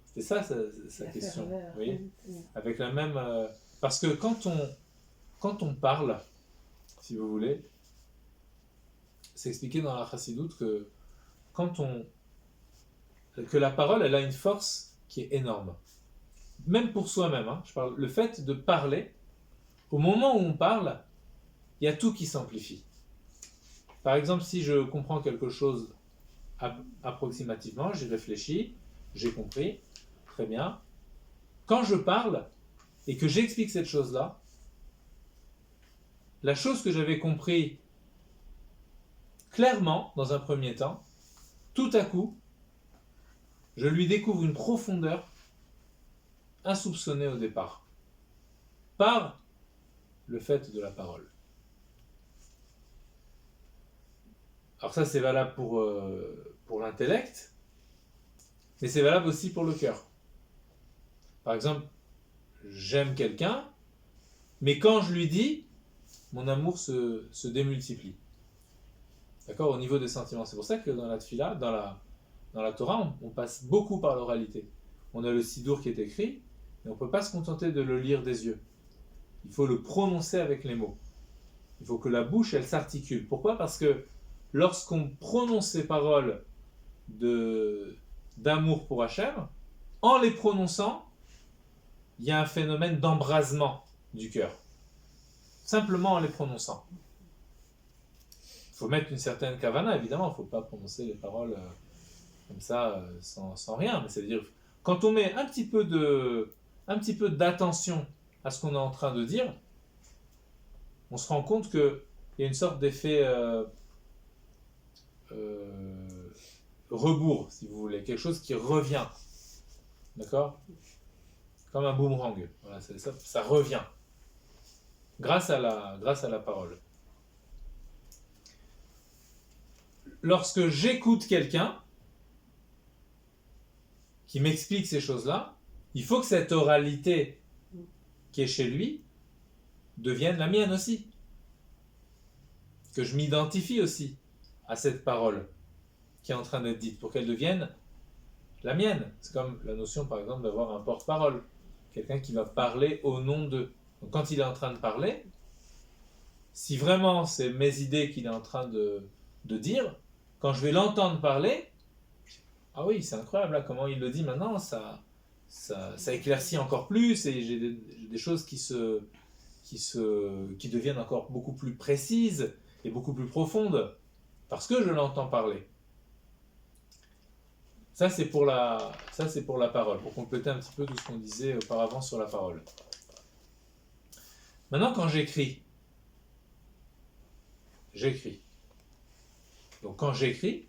C'était ça sa question. Vous voyez, avec la même. Parce que quand on parle, si vous voulez, c'est expliqué dans la Chassidoute que que la parole, elle a une force qui est énorme. Même pour soi-même. Hein, je parle, le fait de parler, au moment où on parle, il y a tout qui s'amplifie. Par exemple, si je comprends quelque chose approximativement, j'y réfléchis, j'ai compris, très bien. Quand je parle et que j'explique cette chose-là, la chose que j'avais compris clairement dans un premier temps, tout à coup, je lui découvre une profondeur insoupçonnée au départ, par le fait de la parole. Alors ça, c'est valable pour l'intellect, mais c'est valable aussi pour le cœur. Par exemple, j'aime quelqu'un, mais quand je lui dis, mon amour se démultiplie. D'accord? Au niveau des sentiments. C'est pour ça que dans la Tfila, dans la Torah, on passe beaucoup par l'oralité. On a le Sidour qui est écrit, mais on ne peut pas se contenter de le lire des yeux. Il faut le prononcer avec les mots. Il faut que la bouche, elle s'articule. Pourquoi? Parce que lorsqu'on prononce ces paroles d'amour pour Hachem, en les prononçant, il y a un phénomène d'embrasement du cœur. Simplement en les prononçant. Il faut mettre une certaine kavana, évidemment, il ne faut pas prononcer les paroles comme ça, sans rien. Mais c'est-à-dire, quand on met un petit peu d'attention à ce qu'on est en train de dire, on se rend compte qu'il y a une sorte d'effet rebours, si vous voulez, quelque chose qui revient. D'accord? Comme un boomerang. Voilà, ça revient. Grâce à la parole. Lorsque j'écoute quelqu'un qui m'explique ces choses-là, il faut que cette oralité qui est chez lui devienne la mienne aussi. Que je m'identifie aussi à cette parole qui est en train d'être dite pour qu'elle devienne la mienne. C'est comme la notion, par exemple, d'avoir un porte-parole. Quelqu'un qui va parler au nom d'eux. Donc, quand il est en train de parler, si vraiment c'est mes idées qu'il est en train de dire, quand je vais l'entendre parler, ah oui, c'est incroyable, là, comment il le dit maintenant, ça éclaircit encore plus, et j'ai des choses qui deviennent encore beaucoup plus précises et beaucoup plus profondes, parce que je l'entends parler. Ça, c'est pour la parole, pour compléter un petit peu tout ce qu'on disait auparavant sur la parole. Maintenant, quand j'écris. Donc, quand j'écris,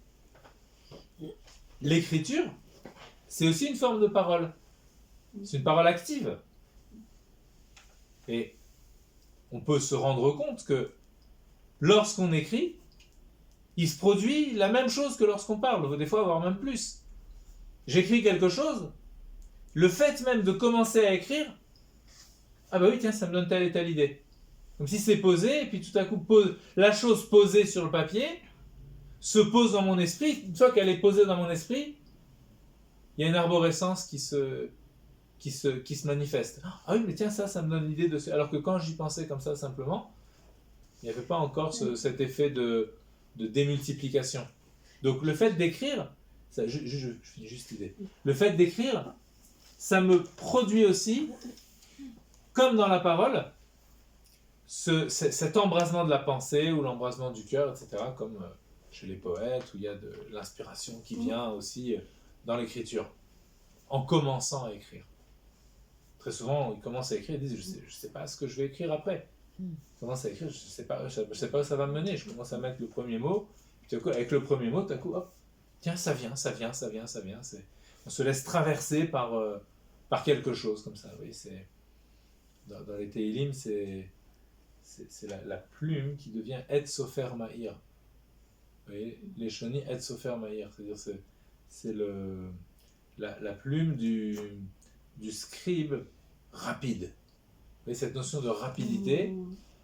l'écriture, c'est aussi une forme de parole. C'est une parole active. Et on peut se rendre compte que lorsqu'on écrit, il se produit la même chose que lorsqu'on parle, des fois, voire même plus. J'écris quelque chose, le fait même de commencer à écrire, ah bah oui, tiens, ça me donne telle et telle idée. Comme si c'est posé, et puis tout à coup, la chose posée sur le papier se pose dans mon esprit. Une fois qu'elle est posée dans mon esprit, il y a une arborescence qui se manifeste. Ah oui, mais tiens, ça me donne l'idée de... Alors que quand j'y pensais comme ça simplement, il n'y avait pas encore cet effet de démultiplication. Donc le fait d'écrire, je finis juste l'idée. Le fait d'écrire, ça me produit aussi, comme dans la parole, cet embrasement de la pensée ou l'embrasement du cœur, etc., comme chez les poètes, où il y a de l'inspiration qui vient aussi dans l'écriture, en commençant à écrire. Très souvent, ils commencent à écrire, ils disent « je sais pas ce que je vais écrire après ». Ils commencent à écrire, je sais pas où ça va me mener. Je commence à mettre le premier mot, puis avec le premier mot, tout à coup, hop, tiens, ça vient. On se laisse traverser par quelque chose comme ça. Vous voyez, dans les Tehillim, c'est la plume qui devient Et Sofer Mahir. Vous voyez, les Shoni Et Sofer Mahir, c'est-à-dire c'est la plume du scribe rapide. Vous voyez, cette notion de rapidité,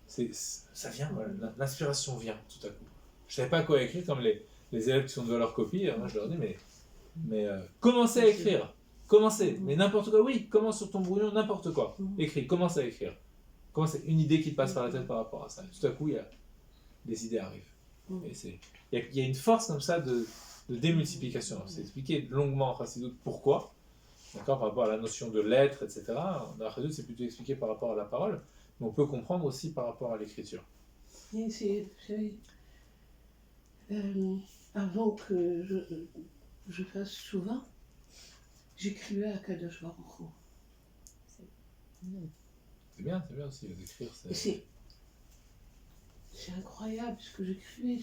ça vient, voilà, l'inspiration vient tout à coup. Je ne savais pas quoi écrire, comme les élèves qui sont devant leur copie, moi je leur dis, mais commencez à écrire, commencez, mais n'importe quoi, oui, commence sur ton brouillon, n'importe quoi, écris, commence à écrire. Commence, une idée qui te passe par la tête par rapport à ça. Tout à coup, des idées arrivent. Il y a une force comme ça de démultiplication. C'est expliqué longuement en Chassidut pourquoi, d'accord, par rapport à la notion de lettres, etc. Dans la Chassidut, c'est plutôt expliqué par rapport à la parole, mais on peut comprendre aussi par rapport à l'écriture. Avant que je fasse souvent, j'écrivais à Kadosh Baruch Hu. C'est bien aussi d'écrire. C'est incroyable ce que j'écrivais.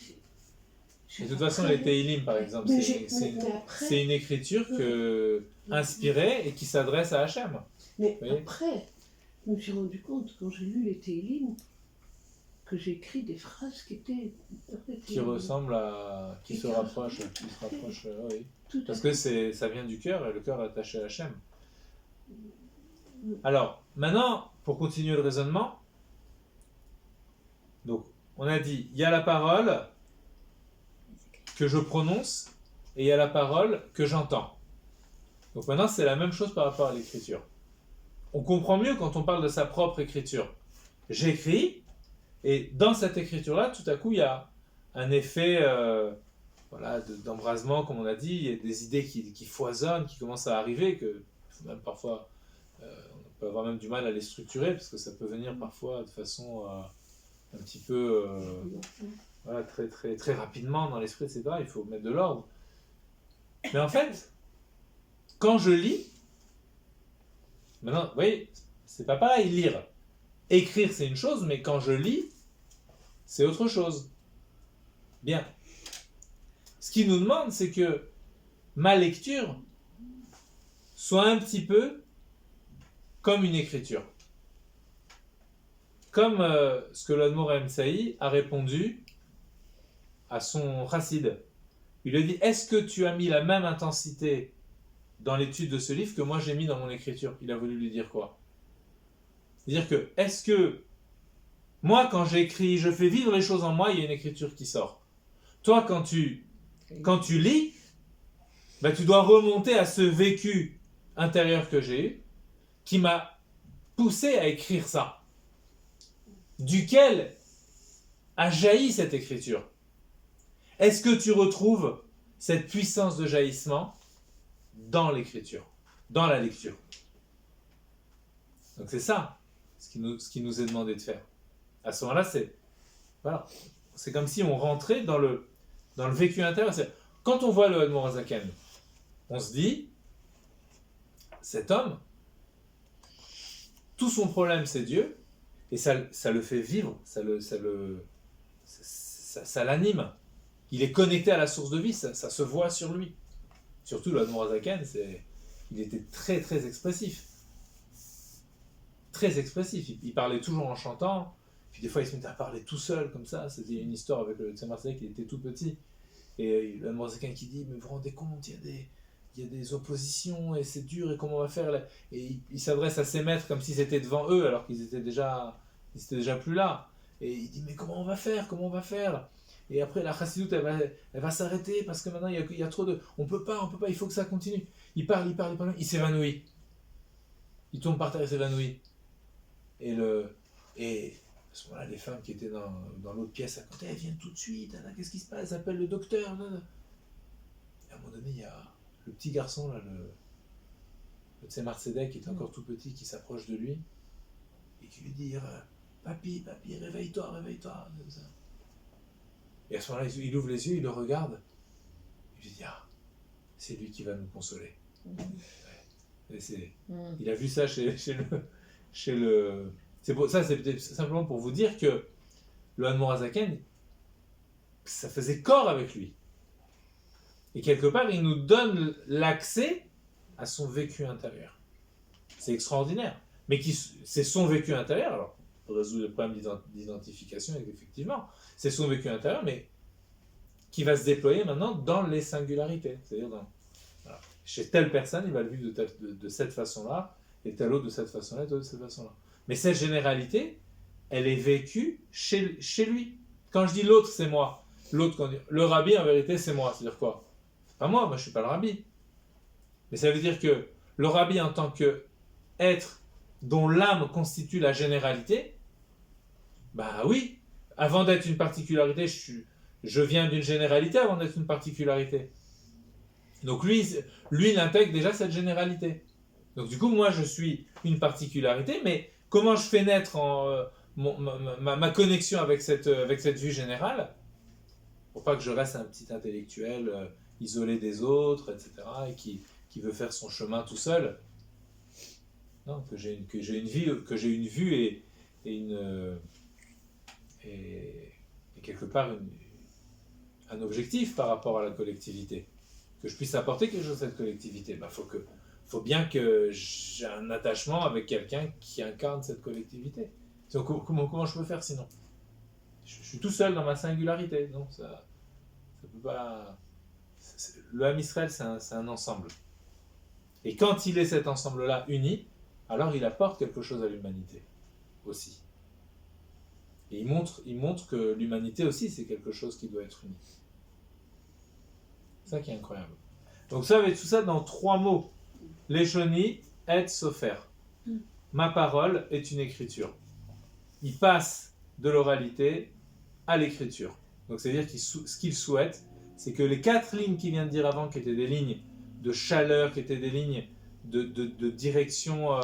De toute façon, les Tehillim, par exemple, c'est une écriture inspirée et qui s'adresse à Hachem. Mais après, je me suis rendu compte, quand j'ai lu les Tehillim, que j'ai écrit des phrases qui étaient... Qui ressemblent à... qui se rapprochent, oui. Parce que ça vient du cœur, et le cœur est attaché à Hachem. Alors, maintenant, pour continuer le raisonnement, donc, on a dit, il y a la parole que je prononce, et il y a la parole que j'entends. Donc maintenant, c'est la même chose par rapport à l'écriture. On comprend mieux quand on parle de sa propre écriture. J'écris, et dans cette écriture-là, tout à coup, il y a un effet d'embrasement, comme on a dit, il y a des idées qui foisonnent, qui commencent à arriver, que même parfois, on peut avoir même du mal à les structurer, parce que ça peut venir parfois de façon un petit peu très, très, très rapidement dans l'esprit, etc. Il faut mettre de l'ordre. Mais en fait, quand je lis, maintenant, vous voyez, c'est pas pareil, lire. Écrire, c'est une chose, mais quand je lis, c'est autre chose. Bien. Ce qu'il nous demande, c'est que ma lecture soit un petit peu comme une écriture. Comme ce que l'Admor Emsaï a répondu à son chassid. Il lui a dit, est-ce que tu as mis la même intensité dans l'étude de ce livre que moi j'ai mis dans mon écriture? Il a voulu lui dire quoi? C'est-à-dire que, est-ce que moi quand j'écris, je fais vivre les choses en moi, il y a une écriture qui sort. Toi quand tu lis, ben, tu dois remonter à ce vécu intérieur que j'ai eu, qui m'a poussé à écrire ça, duquel a jailli cette écriture. Est-ce que tu retrouves cette puissance de jaillissement dans l'écriture, dans la lecture? Donc c'est ça ce qui nous est demandé de faire. À ce moment-là, c'est comme si on rentrait dans le vécu intérieur. Quand on voit le Admor HaZaken, on se dit, cet homme, tout son problème c'est Dieu, et ça le fait vivre, ça l'anime. Il est connecté à la source de vie, ça se voit sur lui. Surtout le Admor HaZaken, il était très très expressif. Très expressif. Il parlait toujours en chantant, puis des fois il se mettait à parler tout seul comme ça. C'était une histoire avec le Tzemar Tzedek, il était tout petit. Et le Admor HaZaken qui dit, mais vous vous rendez compte, il y a des oppositions et c'est dur et comment on va faire là? Et il s'adresse à ses maîtres comme si c'était devant eux alors qu'ils étaient déjà plus là. Et il dit, mais comment on va faire? Et après la chassidoute elle va s'arrêter parce que maintenant il y a trop de... On peut pas, il faut que ça continue. Il parle, il s'évanouit. Il tombe par terre et s'évanouit. Et à ce moment-là, les femmes qui étaient dans l'autre pièce à côté, elles viennent tout de suite. Qu'est-ce qui se passe? Elles appellent le docteur. Et à un moment donné, il y a le petit garçon, là, le Tzemar Tzedek, qui est encore tout petit, qui s'approche de lui et qui lui dit Papi, réveille-toi. Comme ça. Et à ce moment-là, il ouvre les yeux, il le regarde. Il lui dit c'est lui qui va nous consoler. Ouais. Il a vu ça chez le. Ça, c'est peut-être simplement pour vous dire que le Admor HaZaken, ça faisait corps avec lui. Et quelque part, il nous donne l'accès à son vécu intérieur. C'est extraordinaire. Mais c'est son vécu intérieur, alors, pour résoudre le problème d'identification, effectivement, c'est son vécu intérieur, mais qui va se déployer maintenant dans les singularités. C'est-à-dire, voilà. Chez telle personne, il va le vivre de cette façon-là, et tel autre de cette façon-là, et tel autre de cette façon-là. Mais cette généralité, elle est vécue chez lui. Quand je dis l'autre, c'est moi. Le rabbi, en vérité, c'est moi. C'est-à-dire quoi? C'est pas moi je suis pas le rabbi. Mais ça veut dire que le rabbi, en tant qu'être dont l'âme constitue la généralité, bah oui, avant d'être une particularité, je viens d'une généralité avant d'être une particularité. Donc lui, il intègre déjà cette généralité. Donc du coup, moi, je suis une particularité, mais comment je fais naître ma connexion avec cette vue générale, pour pas que je reste un petit intellectuel isolé des autres, etc., et qui veut faire son chemin tout seul. Non, que j'ai une vue et quelque part un objectif par rapport à la collectivité, que je puisse apporter quelque chose à cette collectivité. Faut bien que j'ai un attachement avec quelqu'un qui incarne cette collectivité. Donc, comment je peux faire sinon? Je suis tout seul dans ma singularité. Non, ça peut pas. Le Ham Israël, c'est un ensemble. Et quand il est cet ensemble-là uni, alors il apporte quelque chose à l'humanité aussi. Et il montre que l'humanité aussi, c'est quelque chose qui doit être uni. C'est ça qui est incroyable. Donc ça, avec tout ça dans 3 mots. Leshoni et Sofer. Ma parole est une écriture. Il passe de l'oralité à l'écriture. Donc c'est-à-dire ce qu'il souhaite, c'est que les 4 lignes qu'il vient de dire avant, qui étaient des lignes de chaleur, qui étaient des lignes de direction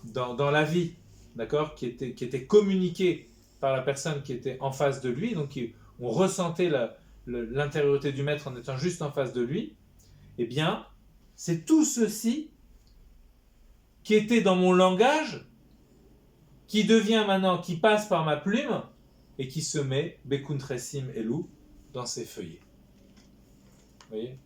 dans la vie, d'accord, qui étaient communiquées par la personne qui était en face de lui, donc on ressentait l'intériorité du maître en étant juste en face de lui, eh bien, c'est tout ceci qui était dans mon langage, qui devient maintenant, qui passe par ma plume, et qui se met, Bekuntresim Elou, dans ses feuillets. voyez?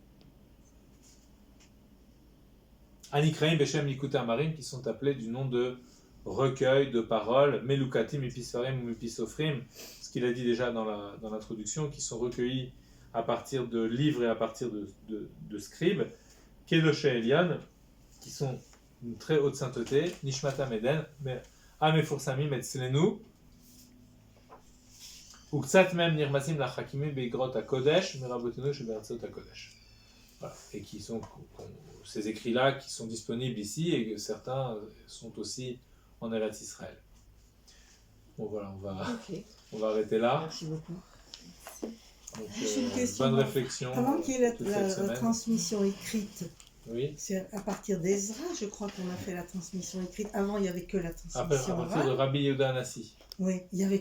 Anikraim Beshem Likutei Amarim, qui sont appelés du nom de recueil de paroles, Melukatim Episfarim ou Episofrim, ce qu'il a dit déjà dans l'introduction, qui sont recueillis à partir de livres et à partir de scribes, Kedoshé Elion, qui sont d'une très haute sainteté, Nishmatam Eden, Amefursamim Etzlenu, ou Ksat Mem Nirmasim Lachakimim Beigrot HaKodesh, Merabotenu Sheberzot HaKodesh. Voilà. Et qui sont ces écrits-là qui sont disponibles ici et que certains sont aussi en Eretz Israël. Bon voilà, on va arrêter là. Merci beaucoup. Donc, Juste une question. bonne réflexion. Avant qu'il y ait toute la cette semaine. transmission écrite, Oui. c'est à partir d'Ezra, je crois qu'on a fait la transmission écrite. Avant, il n'y avait que la Après, transmission à partir de orale. Rabbi Yehuda Anassi. Oui, il y avait